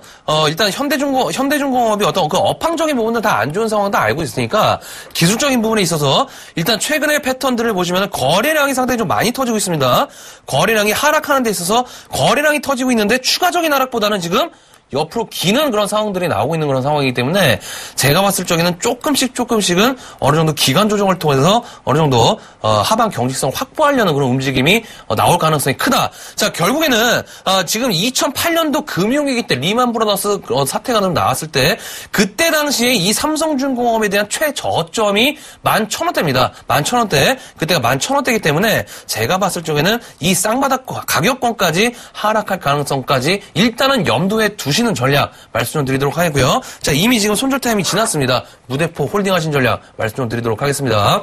일단 현대중공업이 어떤 그 업황적인 부분들 다 안 좋은 상황 다 알고 있으니까 기술적인 부분에 있어서 일단 최근의 패턴들을 보시면 거래량이 상당히 좀 많이 터지고 있습니다. 거래량이 하락하는 데 있어서 거래량이 터지고 있는데 추가적인 하락보다는 지금 옆으로 기는 그런 상황들이 나오고 있는 그런 상황이기 때문에 제가 봤을 적에는 조금씩은 어느 정도 기간 조정을 통해서 어느 정도 하방 경직성 확보하려는 그런 움직임이 나올 가능성이 크다. 자, 결국에는 지금 2008년도 금융위기 때 리만 브라더스 사태가 좀 나왔을 때 그때 당시에 이 삼성중공업에 대한 최저점이 11,000원대입니다. 11,000원대. 그때가 11,000원대이기 때문에 제가 봤을 적에는 이 쌍바닥 가격권까지 하락할 가능성까지 일단은 염두에 두시 보시는 전략 말씀 좀 드리도록 하겠고요. 자, 이미 지금 손절 타임이 지났습니다. 무대포 홀딩하신 전략 말씀 좀 드리도록 하겠습니다.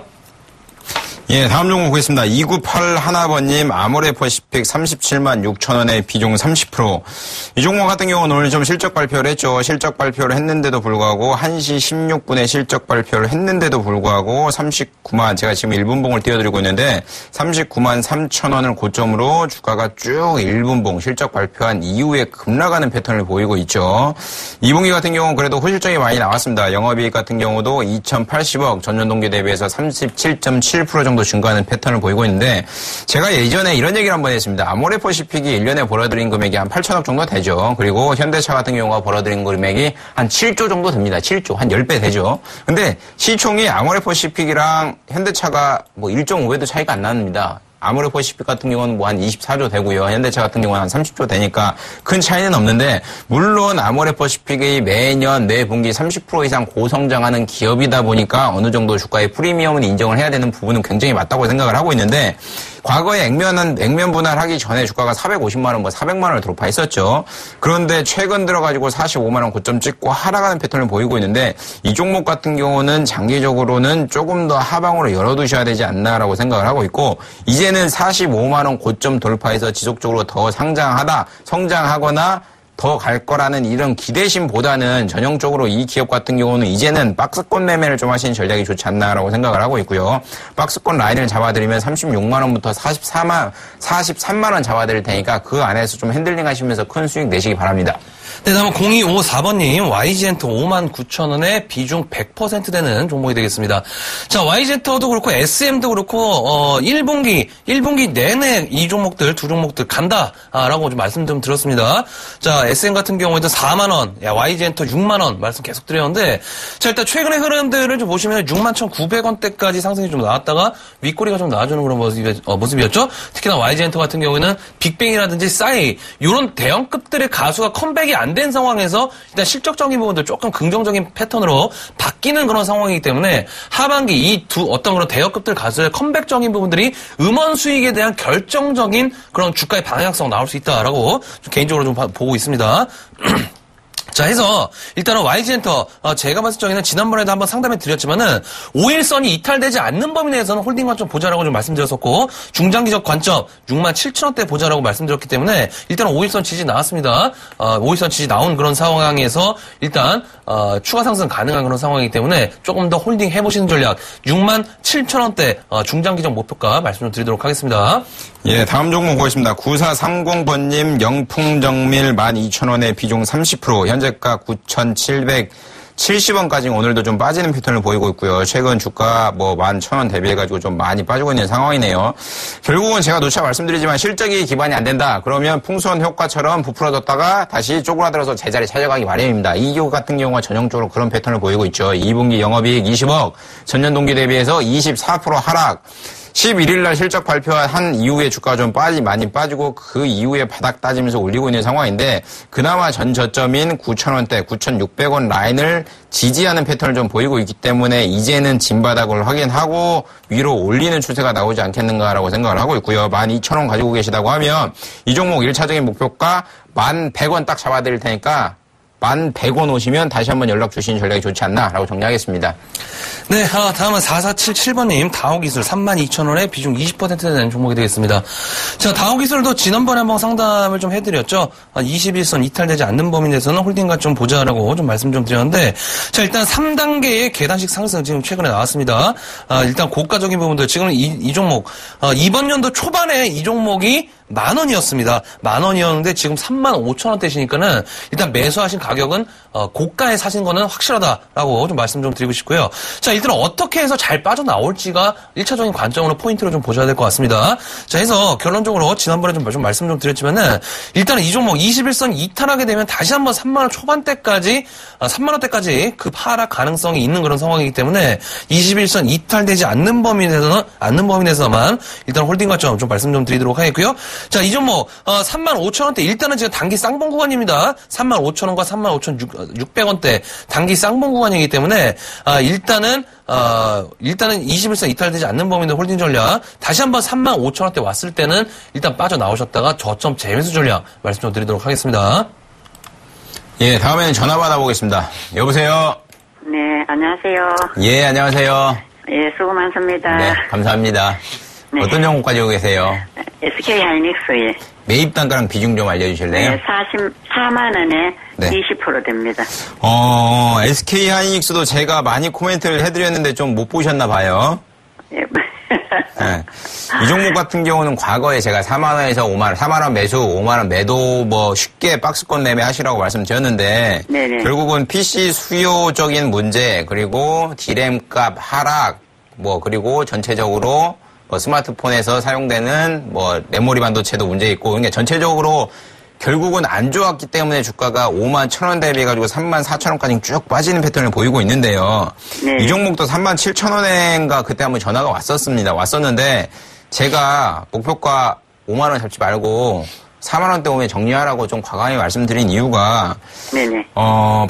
예, 다음 종목 보겠습니다. 2981번님, 아모레퍼시픽 37만 6천원에 비중 30%. 이 종목 같은 경우는 오늘 좀 실적 발표를 했죠. 실적 발표를 했는데도 불구하고 1시 16분에 실적 발표를 했는데도 불구하고 39만, 제가 지금 1분봉을 띄워드리고 있는데 39만 3천원을 고점으로 주가가 쭉 1분봉 실적 발표한 이후에 급락하는 패턴을 보이고 있죠. 2분기 같은 경우는 그래도 호실적이 많이 나왔습니다. 영업이익 같은 경우도 2,080억, 전년 동기 대비해서 37.7% 정도 증가하는 패턴을 보이고 있는데, 제가 예전에 이런 얘기를 한번 했습니다. 아모레퍼시픽이 1년에 벌어들인 금액이 한 8천억 정도 되죠. 그리고 현대차 같은 경우가 벌어들인 금액이 한 7조 정도 됩니다. 7조. 한 10배 되죠. 근데 시총이 아모레퍼시픽이랑 현대차가 뭐 1.5배도 차이가 안 납니다. 아모레퍼시픽 같은 경우는 뭐 한 24조 되고요. 현대차 같은 경우는 한 30조 되니까 큰 차이는 없는데, 물론 아모레퍼시픽이 매년 매분기 30% 이상 고성장하는 기업이다 보니까 어느 정도 주가의 프리미엄은 인정을 해야 되는 부분은 굉장히 맞다고 생각을 하고 있는데, 과거에 액면 분할하기 전에 주가가 450만 원, 뭐 400만 원을 돌파했었죠. 그런데 최근 들어가지고 45만 원 고점 찍고 하락하는 패턴을 보이고 있는데, 이 종목 같은 경우는 장기적으로는 조금 더 하방으로 열어두셔야 되지 않나라고 생각을 하고 있고, 이제는 45만 원 고점 돌파해서 지속적으로 더 성장하거나 더 갈 거라는 이런 기대심보다는 전형적으로 이 기업 같은 경우는 이제는 박스권 매매를 좀 하시는 전략이 좋지 않나라고 생각을 하고 있고요. 박스권 라인을 잡아드리면 36만 원부터 43만 원 잡아드릴 테니까 그 안에서 좀 핸들링 하시면서 큰 수익 내시기 바랍니다. 네, 다음은 0254번님, YG엔터 59,000원에 비중 100% 되는 종목이 되겠습니다. 자, YG엔터도 그렇고, SM도 그렇고, 1분기 내내 이 종목들, 두 종목들 간다라고 좀 말씀 좀 드렸습니다. 자, SM 같은 경우에도 4만원, YG엔터 6만원 말씀 계속 드렸는데, 자, 일단 최근의 흐름들을 좀 보시면 61,900원대까지 상승이 좀 나왔다가 윗꼬리가 좀 나와주는 그런 모습이었죠. 특히나 YG엔터 같은 경우에는 빅뱅이라든지 싸이, 이런 대형급들의 가수가 컴백이 안 된 상황에서 일단 실적적인 부분들 조금 긍정적인 패턴으로 바뀌는 그런 상황이기 때문에 하반기 이 어떤 그런 대형급들 가수의 컴백적인 부분들이 음원 수익에 대한 결정적인 그런 주가의 방향성 나올 수 있다라고 좀 개인적으로 좀 보고 있습니다. 자, 해서 일단은 YG엔터 제가 봤을 적에는 지난번에도 한번 상담해 드렸지만은 5일선이 이탈되지 않는 범위 내에서는 홀딩 관점 보자라고 좀 말씀드렸었고, 중장기적 관점 67,000원대 보자라고 말씀드렸기 때문에 일단은 5일선 지지 나왔습니다. 5일선 지지 나온 그런 상황에서 일단 추가 상승 가능한 그런 상황이기 때문에 조금 더 홀딩 해보시는 전략 67,000원대 중장기적 목표가 말씀 좀 드리도록 하겠습니다. 예, 다음 종목 보겠습니다. 9430번님, 영풍정밀 12,000원에 비중 30%, 현재가 9,770원까지 오늘도 좀 빠지는 패턴을 보이고 있고요. 최근 주가 뭐 11,000원 대비해가지고 좀 많이 빠지고 있는 상황이네요. 결국은 제가 누차 말씀드리지만 실적이 기반이 안 된다. 그러면 풍선 효과처럼 부풀어졌다가 다시 쪼그라들어서 제자리 찾아가기 마련입니다. 이 기업 같은 경우가 전형적으로 그런 패턴을 보이고 있죠. 2분기 영업이익 20억, 전년 동기 대비해서 24% 하락. 11일 날 실적 발표한 이후에 주가가 좀 많이 빠지고 그 이후에 바닥 따지면서 올리고 있는 상황인데, 그나마 전 저점인 9,000원대, 9,600원 라인을 지지하는 패턴을 좀 보이고 있기 때문에 이제는 진바닥을 확인하고 위로 올리는 추세가 나오지 않겠는가라고 생각을 하고 있고요. 12,000원 가지고 계시다고 하면 이 종목 1차적인 목표가 1,100원 딱 잡아드릴 테니까 1,100원 오시면 다시 한번 연락 주시는 전략이 좋지 않나라고 정리하겠습니다. 네, 다음은 4477번님, 다오기술 32,000원에 비중 20% 되는 종목이 되겠습니다. 자, 다오기술도 지난번에 한번 상담을 좀 해드렸죠. 21선 이탈되지 않는 범위 내에서는 홀딩가 좀 보자라고 좀 말씀 좀 드렸는데, 자, 일단 3단계의 계단식 상승 지금 최근에 나왔습니다. 일단 고가적인 부분들, 지금 이 종목, 이번 연도 초반에 이 종목이 10,000원이었습니다. 10,000원이었는데 지금 35,000원대시니까는 일단 매수하신 가격은 고가에 사신 거는 확실하다라고 좀 말씀 좀 드리고 싶고요. 자, 일단 어떻게 해서 잘 빠져나올지가 1차적인 관점으로 포인트로 좀 보셔야 될 것 같습니다. 자, 해서 결론적으로 지난번에 좀 말씀 좀 드렸지만은 일단은 이 종목 21선 이탈하게 되면 다시 한번 3만원 초반대까지 3만원대까지 급 하락 가능성이 있는 그런 상황이기 때문에 21선 이탈되지 않는 범위 내에서만 일단 홀딩 관점 좀 말씀 좀 드리도록 하겠고요. 자, 이 종목 35,000원대 일단은 지금 단기 쌍봉 구간입니다. 35,000원과 35,600원대 단기 쌍봉 구간이기 때문에 일단은 21선 이탈되지 않는 범위의 홀딩 전략, 다시 한번 35,000원대 왔을 때는 일단 빠져나오셨다가 저점 재매수 전략 말씀 좀 드리도록 하겠습니다. 예, 다음에는 전화 받아보겠습니다. 여보세요? 네, 안녕하세요. 예, 안녕하세요. 예, 수고 많습니다. 네, 감사합니다. 네. 어떤 종목 가지고 계세요? SK 하이닉스에 매입 단가랑 비중 좀 알려주실래요? 네, 44만 원에 네. 20% 됩니다. SK 하이닉스도 제가 많이 코멘트를 해드렸는데 좀 못 보셨나 봐요. 예. 네. 이 종목 같은 경우는 과거에 제가 4만 원에서 5만 원, 4만 원 매수, 5만 원 매도 뭐 쉽게 박스권 매매 하시라고 말씀드렸는데 네네. 결국은 PC 수요적인 문제 그리고 D램 값 하락 뭐 그리고 전체적으로 뭐 스마트폰에서 사용되는 뭐 메모리 반도체도 문제 있고 그러니까 전체적으로 결국은 안 좋았기 때문에 주가가 5만 1,000원 대비해가지고 3만 4,000원까지 쭉 빠지는 패턴을 보이고 있는데요. 네. 이 종목도 3만 7,000원인가 그때 한번 전화가 왔었는데 제가 목표가 5만 원 잡지 말고 4만 원대 오면 정리하라고 좀 과감히 말씀드린 이유가 네네.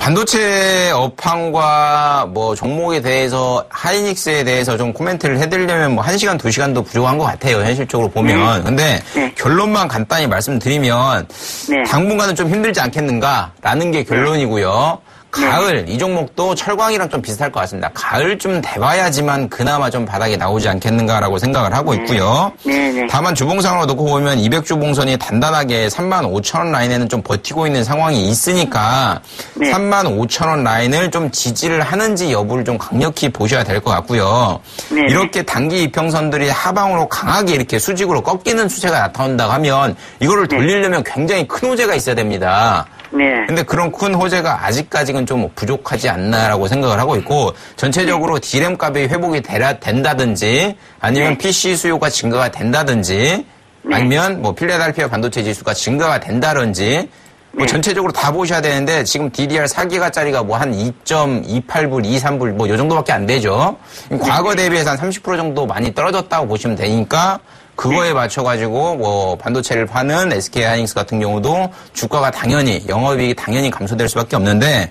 반도체 업황과 뭐 종목에 대해서 하이닉스에 대해서 좀 코멘트를 해드리려면 뭐 1시간, 2시간도 부족한 것 같아요. 현실적으로 보면. 근데 네. 결론만 간단히 말씀드리면 네. 당분간은 좀 힘들지 않겠는가라는 게 결론이고요. 가을 이 종목도 철광이랑 좀 비슷할 것 같습니다. 가을쯤 돼봐야지만 그나마 좀 바닥에 나오지 않겠는가라고 생각을 하고 있고요. 네네. 다만 주봉상으로 놓고 보면 200주봉선이 단단하게 35,000원 라인에는 좀 버티고 있는 상황이 있으니까 네. 35,000원 라인을 좀 지지를 하는지 여부를 좀 강력히 보셔야 될 것 같고요. 네. 이렇게 단기 이평선들이 하방으로 강하게 이렇게 수직으로 꺾이는 추세가 나타난다 하면 이거를 돌리려면 굉장히 큰 호재가 있어야 됩니다. 네. 근데 그런 큰 호재가 아직까지는 좀 부족하지 않나라고 생각을 하고 있고 전체적으로 D램 값이 회복이 된다든지 아니면 네. PC 수요가 증가가 된다든지 아니면 뭐 필라델피아 반도체 지수가 증가가 된다든지 뭐 전체적으로 다 보셔야 되는데 지금 DDR 4기가짜리가 뭐 한 2.28불, 23불 뭐 요 정도밖에 안 되죠. 과거 대비해서 한 30% 정도 많이 떨어졌다고 보시면 되니까 그거에 맞춰가지고 뭐 반도체를 파는 SK 하이닉스 같은 경우도 주가가 당연히 영업이익이 당연히 감소될 수밖에 없는데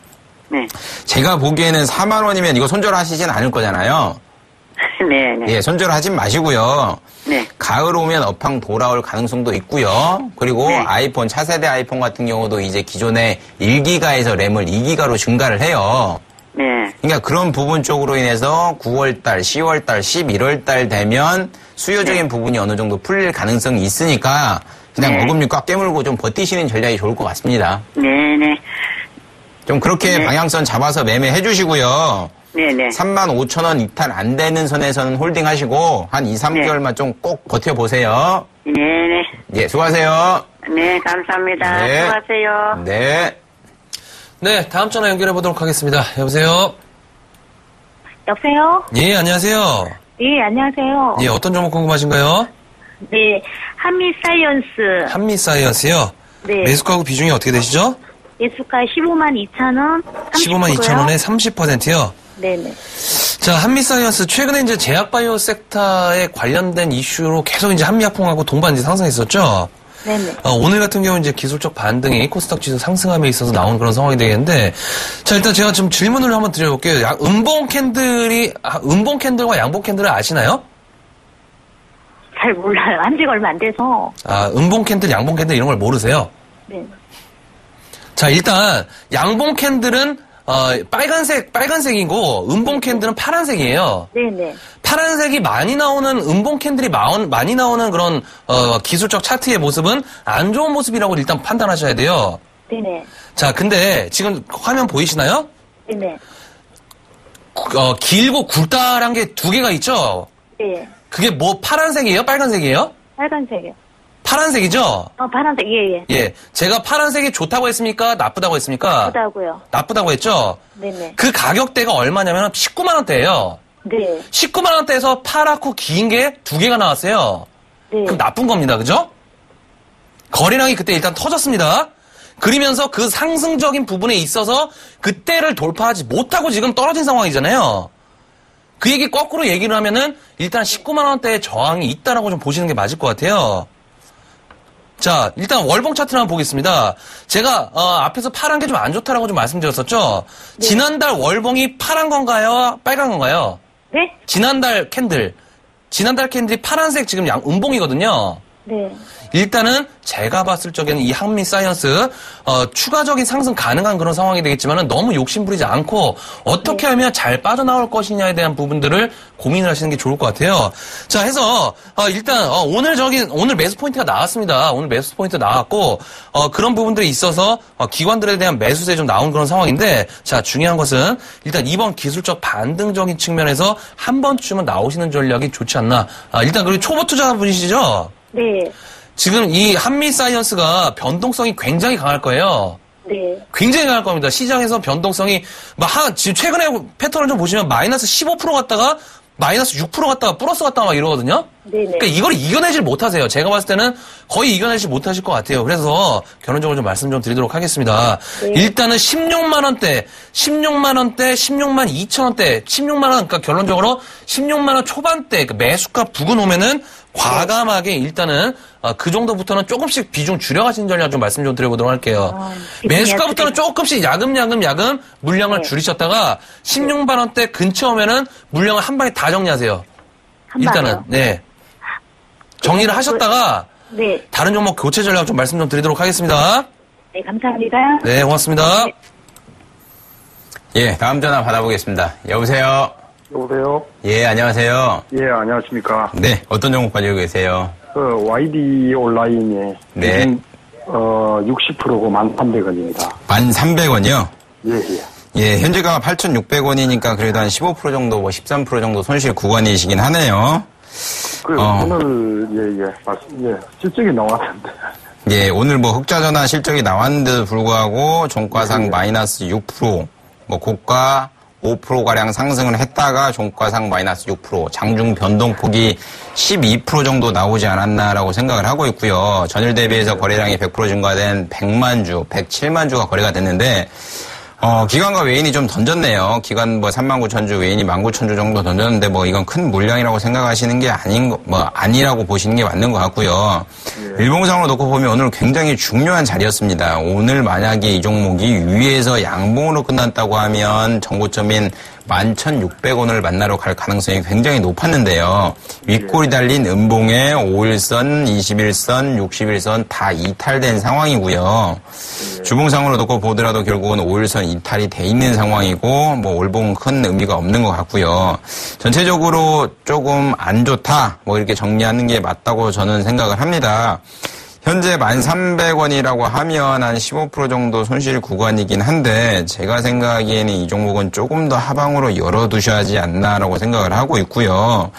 네. 제가 보기에는 4만 원이면 이거 손절하시진 않을 거잖아요. 네네. 예, 손절하진 마시고요. 네. 가을 오면 업황 돌아올 가능성도 있고요. 그리고 네. 아이폰 차세대 아이폰 같은 경우도 이제 기존에 1기가에서 램을 2기가로 증가를 해요. 네. 그러니까 그런 부분 쪽으로 인해서 9월달, 10월달, 11월달 되면 수요적인 부분이 어느 정도 풀릴 가능성이 있으니까 그냥 어금니 꽉 깨물고 좀 버티시는 전략이 좋을 것 같습니다. 네네. 좀 그렇게 방향선 잡아서 매매해 주시고요. 네네. 35,000원 이탈 안 되는 선에서는 홀딩 하시고 한 2, 3개월만 좀 꼭 버텨보세요. 네네. 예, 수고하세요. 네, 감사합니다. 네. 수고하세요. 네. 네, 다음 전화 연결해 보도록 하겠습니다. 여보세요? 여보세요? 예, 안녕하세요. 예, 안녕하세요. 예, 어떤 종목 궁금하신가요? 네, 한미사이언스. 한미사이언스요? 네. 매수가하고 비중이 어떻게 되시죠? 예수가 15만 2천 원. 15만 2천 원에 30%요? 네네. 자, 한미사이언스 최근에 이제 제약바이오 섹터에 관련된 이슈로 계속 이제 한미약품하고 동반 이제 상승했었죠? 네네. 오늘 같은 경우는 이제 기술적 반등이 코스닥 지수 상승함에 있어서 나온 그런 상황이 되겠는데, 자, 일단 제가 좀 질문을 한번 드려볼게요. 음봉 캔들과 양봉 캔들을 아시나요? 잘 몰라요. 한 지가 얼마 안 돼서. 음봉 캔들, 양봉 캔들 이런 걸 모르세요? 네. 자, 일단 양봉 캔들은 빨간색이고 음봉 캔들은 파란색이에요. 네네. 파란색이 많이 나오는 음봉 캔들이 많이 나오는 그런 기술적 차트의 모습은 안 좋은 모습이라고 일단 판단하셔야 돼요. 네네. 자, 근데 지금 화면 보이시나요? 네네. 길고 굵다란 게 두 개가 있죠? 네. 그게 뭐 파란색이에요? 빨간색이에요? 빨간색이요. 파란색이죠? 파란색, 예. 예. 제가 파란색이 좋다고 했습니까? 나쁘다고 했습니까? 나쁘다고요. 나쁘다고 했죠? 네네. 그 가격대가 얼마냐면 19만 원대예요. 네. 19만 원대에서 파랗고 긴 게 두 개가 나왔어요. 네. 그럼 나쁜 겁니다. 그죠? 거래량이 그때 일단 터졌습니다. 그러면서 그 상승적인 부분에 있어서 그때를 돌파하지 못하고 지금 떨어진 상황이잖아요. 그 얘기 거꾸로 얘기를 하면은 일단 19만 원대의 저항이 있다라고 좀 보시는 게 맞을 것 같아요. 자, 일단 월봉 차트를 한번 보겠습니다. 제가 앞에서 파란 게 좀 안 좋다라고 좀 말씀드렸었죠. 네. 지난달 월봉이 파란 건가요? 빨간 건가요? 네? 지난달 캔들이 파란색 지금 음봉이거든요. 네. 일단은 제가 봤을 적에는 이 한미 사이언스 추가적인 상승 가능한 그런 상황이 되겠지만은 너무 욕심부리지 않고 어떻게 하면 잘 빠져나올 것이냐에 대한 부분들을 고민을 하시는 게 좋을 것 같아요. 자, 해서 일단 오늘 매수 포인트가 나왔습니다. 오늘 매수 포인트 나왔고 그런 부분들이 있어서 기관들에 대한 매수세 좀 나온 그런 상황인데, 자, 중요한 것은 일단 이번 기술적 반등적인 측면에서 한 번쯤은 나오시는 전략이 좋지 않나. 일단 그리고 초보 투자분이시죠? 네. 지금 이 한미 사이언스가 변동성이 굉장히 강할 거예요. 네. 굉장히 강할 겁니다. 시장에서 변동성이 지금 최근에 패턴을 좀 보시면 마이너스 15% 갔다가 마이너스 6% 갔다가 플러스 갔다가 막 이러거든요. 네네. 그러니까 이걸 이겨내질 못하세요. 제가 봤을 때는 거의 이겨내지 못하실 것 같아요. 그래서 결론적으로 좀 말씀 좀 드리도록 하겠습니다. 네. 일단은 16만 원대, 16만 2천 원대, 16만 원, 그러니까 결론적으로 16만 원 초반대 그 매수가 부근 오면은 과감하게 일단은 그 정도부터는 조금씩 비중 줄여가시는 전략 좀 말씀 좀 드려보도록 할게요. 매수가부터는 조금씩 야금야금 물량을 줄이셨다가 16만 원대 근처 오면은 물량을 한 방에 다 정리하세요. 일단은 네. 정리를 하셨다가 네. 다른 종목 교체 전략 좀 말씀 좀 드리도록 하겠습니다. 네, 감사합니다. 네, 고맙습니다. 네. 예, 다음 전화 받아보겠습니다. 여보세요? 여보세요? 예, 안녕하세요. 예, 안녕하십니까. 네, 어떤 종목 가지고 계세요? YD 온라인에. 네. 60%고 1,300원입니다. 1,300원이요? 예, 예. 예, 현재가 8,600원이니까 그래도 한 15% 정도, 13% 정도 손실 구간이시긴 하네요. 오늘, 실적이 나왔는데. 예, 오늘 흑자전환 실적이 나왔는데도 불구하고 종가상 마이너스 6%, 고가 5%가량 상승을 했다가 종가상 마이너스 6%, 장중 변동폭이 12% 정도 나오지 않았나라고 생각을 하고 있고요. 전일 대비해서 거래량이 100% 증가된 100만 주, 107만 주가 거래가 됐는데, 기관과 외인이 좀 던졌네요. 기관 39,000주, 외인이 19,000주 정도 던졌는데 이건 큰 물량이라고 생각하시는 게 아니라고 보시는 게 맞는 것 같고요. 일봉상으로 놓고 보면 오늘 굉장히 중요한 자리였습니다. 오늘 만약에 이 종목이 위에서 양봉으로 끝났다고 하면 정고점인 11,600원을 만나러 갈 가능성이 굉장히 높았는데요. 윗골이 달린 음봉에 5일선, 21선, 61선 다 이탈된 상황이고요. 주봉상으로 놓고 보더라도 결국은 5일선 이탈이 돼 있는 상황이고 올봉은 큰 의미가 없는 것 같고요. 전체적으로 조금 안 좋다 이렇게 정리하는 게 맞다고 저는 생각을 합니다. 현재 1,300원이라고 하면 한 15% 정도 손실 구간이긴 한데 제가 생각하기에는 이 종목은 조금 더 하방으로 열어두셔야 하지 않나라고 생각을 하고 있고요.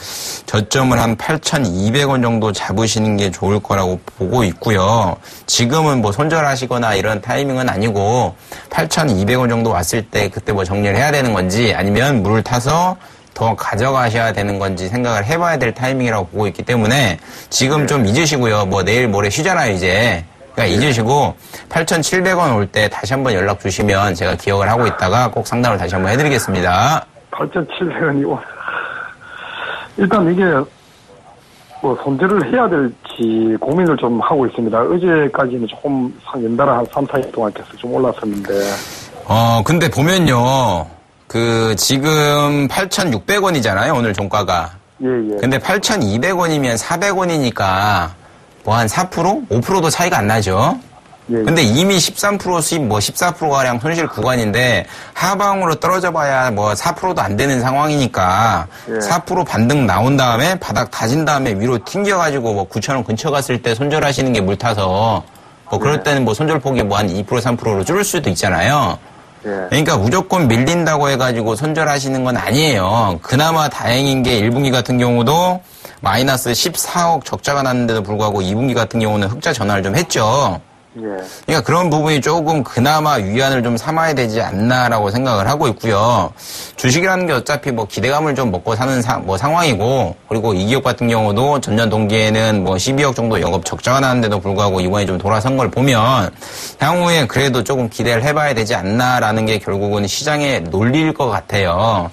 저점을 한 8,200원 정도 잡으시는 게 좋을 거라고 보고 있고요. 지금은 손절하시거나 이런 타이밍은 아니고 8,200원 정도 왔을 때 그때 정리를 해야 되는 건지 아니면 물을 타서 더 가져가셔야 되는 건지 생각을 해봐야 될 타이밍이라고 보고 있기 때문에 지금 좀 잊으시고요. 내일 모레 쉬잖아요, 이제. 그러니까 잊으시고 8,700원 올 때 다시 한번 연락 주시면 제가 기억을 하고 있다가 꼭 상담을 다시 한번 해드리겠습니다. 8,700원이고. 일단 이게 손절을 해야 될지 고민을 좀 하고 있습니다. 어제까지는 조금 연달아 한 3, 4일 동안 계속 좀 올랐었는데. 근데 보면요. 지금 8,600원이잖아요, 오늘 종가가. 예, 예. 근데 8,200원이면 400원이니까 한 4%? 5%도 차이가 안 나죠? 예, 예. 근데 이미 13% 수입 14%가량 손실 구간인데 하방으로 떨어져 봐야 4%도 안 되는 상황이니까 예. 4% 반등 나온 다음에 바닥 다진 다음에 위로 튕겨가지고 9,000원 근처 갔을 때 손절하시는 게 물타서 그럴 때는 손절폭이 한 2%, 3%로 줄을 수도 있잖아요. 그러니까 무조건 밀린다고 해가지고 손절하시는 건 아니에요. 그나마 다행인 게 1분기 같은 경우도 마이너스 14억 적자가 났는데도 불구하고 2분기 같은 경우는 흑자 전환을 좀 했죠. 그러니까 그런 부분이 조금 그나마 위안을 좀 삼아야 되지 않나라고 생각을 하고 있고요. 주식이라는 게 어차피 기대감을 좀 먹고 사는 상황이고, 그리고 이 기업 같은 경우도 전년 동기에는 12억 정도 영업 적자가 나는데도 불구하고 이번에 좀 돌아선 걸 보면 향후에 그래도 조금 기대를 해봐야 되지 않나라는 게 결국은 시장의 논리일 것 같아요.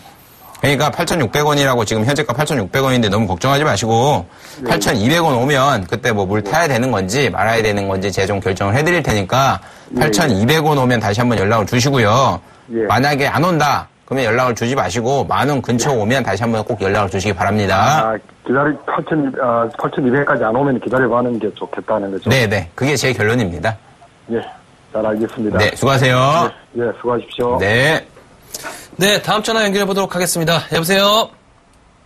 그러니까 8,600원이라고 지금 현재가 8,600원인데 너무 걱정하지 마시고 8,200원 오면 그때 물 타야 되는 건지 말아야 되는 건지 제가 좀 결정을 해드릴 테니까 8,200원 오면 다시 한번 연락을 주시고요. 만약에 안 온다 그러면 연락을 주지 마시고 10,000원 근처 오면 다시 한번 꼭 연락을 주시기 바랍니다. 8,200까지 안 오면 기다려봐는 게 좋겠다는 거죠? 네네. 그게 제 결론입니다. 예, 잘 알겠습니다. 네, 수고하세요. 예, 수고하십시오. 네. 네, 다음 전화 연결해 보도록 하겠습니다. 여보세요?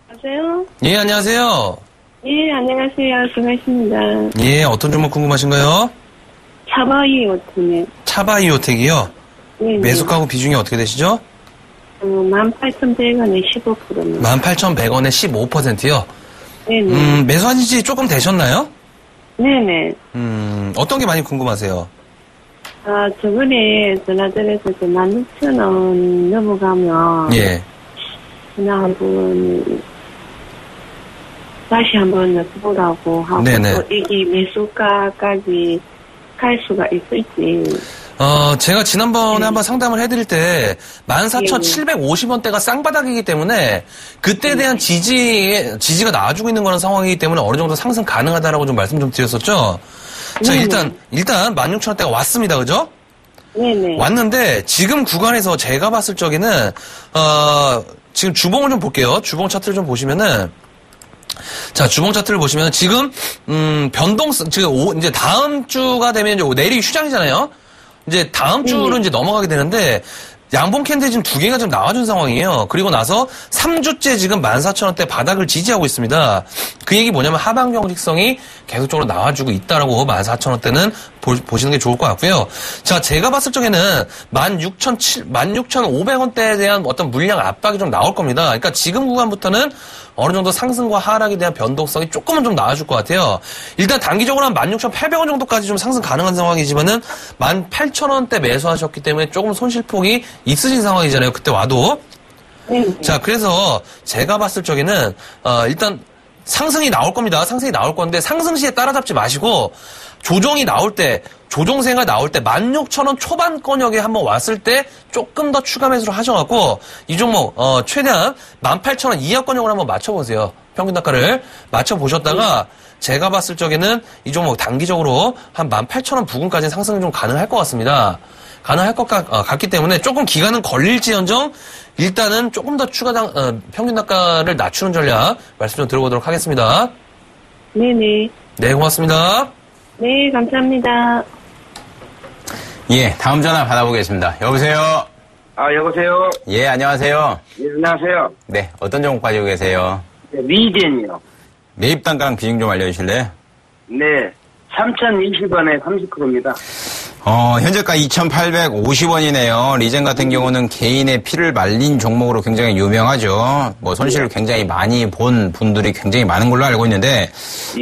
안녕하세요. 예, 안녕하세요. 예, 안녕하세요. 수고하십니다. 예, 어떤 종목 궁금하신가요? 차바이오트네. 차바이오텍이요? 네. 매수가구 비중이 어떻게 되시죠? 18,100원에 15%입니다. 18,100원에 15%요? 네네. 매수한 지 조금 되셨나요? 네네. 어떤 게 많이 궁금하세요? 저번에 전화드려서 16,000원 넘어가면. 예. 그냥 다시 한번 여쭤보라고 하고. 네네. 또 이게 매수가까지 갈 수가 있을지. 제가 지난번에 한번 상담을 해드릴 때 14,750원대가 쌍바닥이기 때문에 그때에 대한 지지가 나와주고 있는 그런 상황이기 때문에 어느 정도 상승 가능하다라고 좀 말씀 좀 드렸었죠. 자, 일단 16,000원대가 왔습니다. 그죠? 네네. 왔는데 지금 구간에서 제가 봤을 적에는 지금 주봉을 좀 볼게요. 주봉 차트를 좀 보시면은 자, 주봉 차트를 보시면 지금 지금 이제 다음 주가 되면 이제 내일 휴장이잖아요. 이제 다음 주로 이제 넘어가게 되는데 양봉 캔들 지금 2개가 좀 나와준 상황이에요. 그리고 나서 3주째 지금 14,000원대 바닥을 지지하고 있습니다. 그 얘기 뭐냐면 하방 경직성이 계속적으로 나와주고 있다라고 14,000원대는 보시는 게 좋을 것 같고요. 자, 제가 봤을 적에는 16,500원대에 대한 어떤 물량 압박이 좀 나올 겁니다. 그러니까 지금 구간부터는 어느 정도 상승과 하락에 대한 변동성이 조금은 좀 나아질 것 같아요. 일단 단기적으로 한 16,800원 정도까지 좀 상승 가능한 상황이지만은 18,000원대 매수하셨기 때문에 조금 손실폭이 있으신 상황이잖아요. 그때 와도. 자, 그래서 제가 봤을 적에는 일단 상승이 나올 겁니다. 상승이 나올 건데 상승 시에 따라잡지 마시고 조정이 나올 때, 조정세가 나올 때 16,000원 초반권역에 한번 왔을 때 조금 더 추가 매수를 하셔갖고 이 종목 최대한 18,000원 이하권역을 한번 맞춰보세요. 평균 단가를 맞춰보셨다가 제가 봤을 적에는 이 종목 단기적으로 한 18,000원 부근까지 상승이 좀 가능할 것 같습니다. 가능할 것 같기 때문에 조금 기간은 걸릴지언정 일단은 조금 더 평균 단가를 낮추는 전략 말씀 좀 들어보도록 하겠습니다. 네네. 네, 고맙습니다. 네, 감사합니다. 예, 다음 전화 받아보겠습니다. 여보세요? 여보세요? 예, 안녕하세요. 예, 안녕하세요. 네, 어떤 종목 가지고 계세요? 네, 리젠이요. 매입 단가랑 비중 좀 알려주실래요? 네, 3,020원에 30%입니다. 현재가 2,850원이네요. 리젠 같은 경우는 개인의 피를 말린 종목으로 굉장히 유명하죠. 뭐 손실을 굉장히 많이 본 분들이 굉장히 많은 걸로 알고 있는데,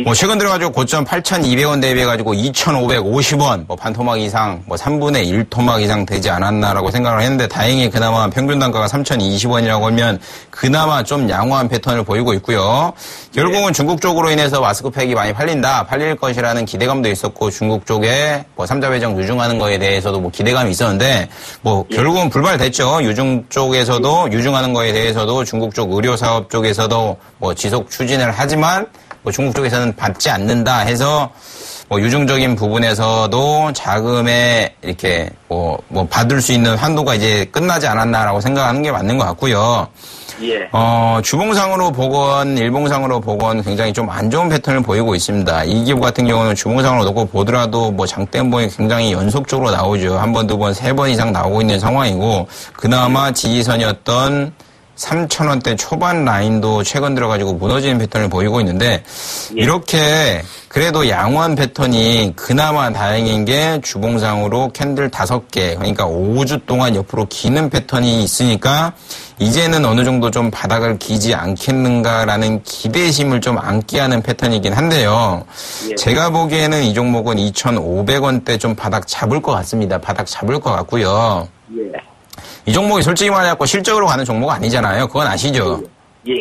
뭐 최근 들어가지고 고점 8,200원 대비해가지고 2,550원, 뭐 반토막 이상, 뭐 3분의 1토막 이상 되지 않았나라고 생각을 했는데, 다행히 그나마 평균 단가가 3,020원이라고 하면 그나마 좀 양호한 패턴을 보이고 있고요. 결국은 중국 쪽으로 인해서 마스크팩이 많이 팔릴 것이라는 기대감도 있었고, 중국 쪽에 뭐 3자 배정 유중하는 거에 대해서도 뭐 기대감이 있었는데 뭐 결국은 불발됐죠. 유중하는 거에 대해서도 중국 쪽 의료 사업 쪽에서도 뭐 지속 추진을 하지만 뭐 중국 쪽에서는 받지 않는다 해서 뭐 유중적인 부분에서도 자금에 이렇게 뭐 받을 수 있는 한도가 이제 끝나지 않았나라고 생각하는 게 맞는 것 같고요. 예. 주봉상으로 보건 일봉상으로 보건 굉장히 좀 안 좋은 패턴을 보이고 있습니다. 이 기업 같은 경우는 주봉상으로 놓고 보더라도 뭐 장대음봉이 굉장히 연속적으로 나오죠. 한 번, 두 번, 세 번 이상 나오고 있는 상황이고 그나마 지지선이었던 3,000원대 초반 라인도 최근 들어가지고 무너지는 패턴을 보이고 있는데 이렇게 그래도 양호한 패턴이 그나마 다행인 게 주봉상으로 캔들 5개 그러니까 5주 동안 옆으로 기는 패턴이 있으니까 이제는 어느 정도 좀 바닥을 기지 않겠는가라는 기대심을 좀 안게 하는 패턴이긴 한데요. 제가 보기에는 이 종목은 2,500원대 좀 바닥 잡을 것 같습니다. 바닥 잡을 것 같고요. 이 종목이 솔직히 말해서 실적으로 가는 종목 아니잖아요. 그건 아시죠? 예.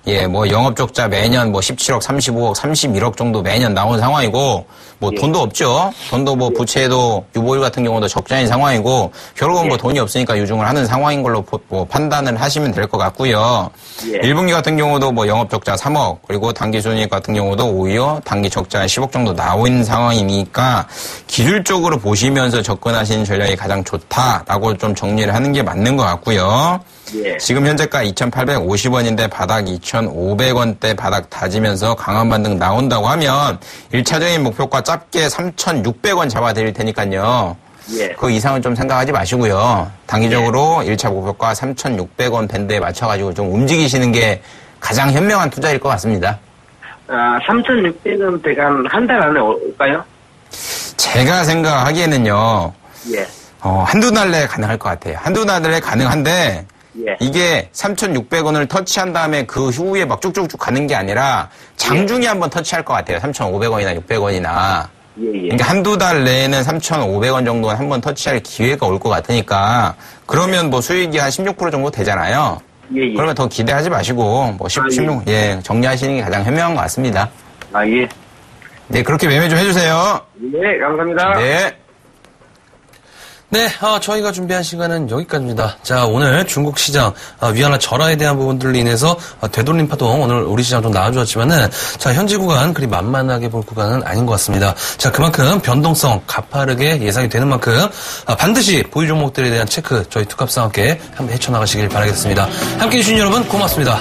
예, 뭐 영업 적자 매년 뭐 17억, 35억, 31억 정도 매년 나온 상황이고 뭐 예. 돈도 없죠. 돈도 뭐 부채도 유보율 같은 경우도 적자인 상황이고 결국은 뭐 돈이 없으니까 유증을 하는 상황인 걸로 뭐 판단을 하시면 될 것 같고요. 예. 1분기 같은 경우도 뭐 영업 적자 3억 그리고 단기 순이익 같은 경우도 오히려 단기 적자 10억 정도 나온 상황이니까 기술적으로 보시면서 접근하시는 전략이 가장 좋다라고 좀 정리를 하는 게 맞는 것 같고요. 예. 지금 현재가 2,850원인데 바닥 2,500원대 바닥 다지면서 강한 반등 나온다고 하면 1차적인 목표가 짧게 3,600원 잡아드릴 테니까요. 예. 그 이상은 좀 생각하지 마시고요. 단기적으로 1차 목표가 3,600원 밴드에 맞춰가지고 좀 움직이시는 게 가장 현명한 투자일 것 같습니다. 3,600원 대간 한 달 안에 올까요? 제가 생각하기에는요. 예. 한두 달 내에 가능할 것 같아요. 한두 달 내에 가능한데 예. 이게 3,600원을 터치한 다음에 그 후에 막 쭉쭉쭉 가는 게 아니라 장중에 한번 터치할 것 같아요. 3,500원이나 600원이나. 예, 예. 그러니까 한두 달 내에는 3,500원 정도는 한번 터치할 기회가 올 것 같으니까 그러면 뭐 수익이 한 16% 정도 되잖아요. 예, 예. 그러면 더 기대하지 마시고 뭐 16, 예, 정리하시는 게 가장 현명한 것 같습니다. 예. 네, 그렇게 매매 좀 해주세요. 네, 감사합니다. 네. 네, 저희가 준비한 시간은 여기까지입니다. 자, 오늘 중국 시장 위안화 절하에 대한 부분들로 인해서 되돌림 파동 오늘 우리 시장 좀 나와주었지만은 자, 현재 구간 그리 만만하게 볼 구간은 아닌 것 같습니다. 자, 그만큼 변동성 가파르게 예상이 되는 만큼 반드시 보유 종목들에 대한 체크 저희 투캅스와 함께 한번 헤쳐나가시길 바라겠습니다. 함께해 주신 여러분 고맙습니다.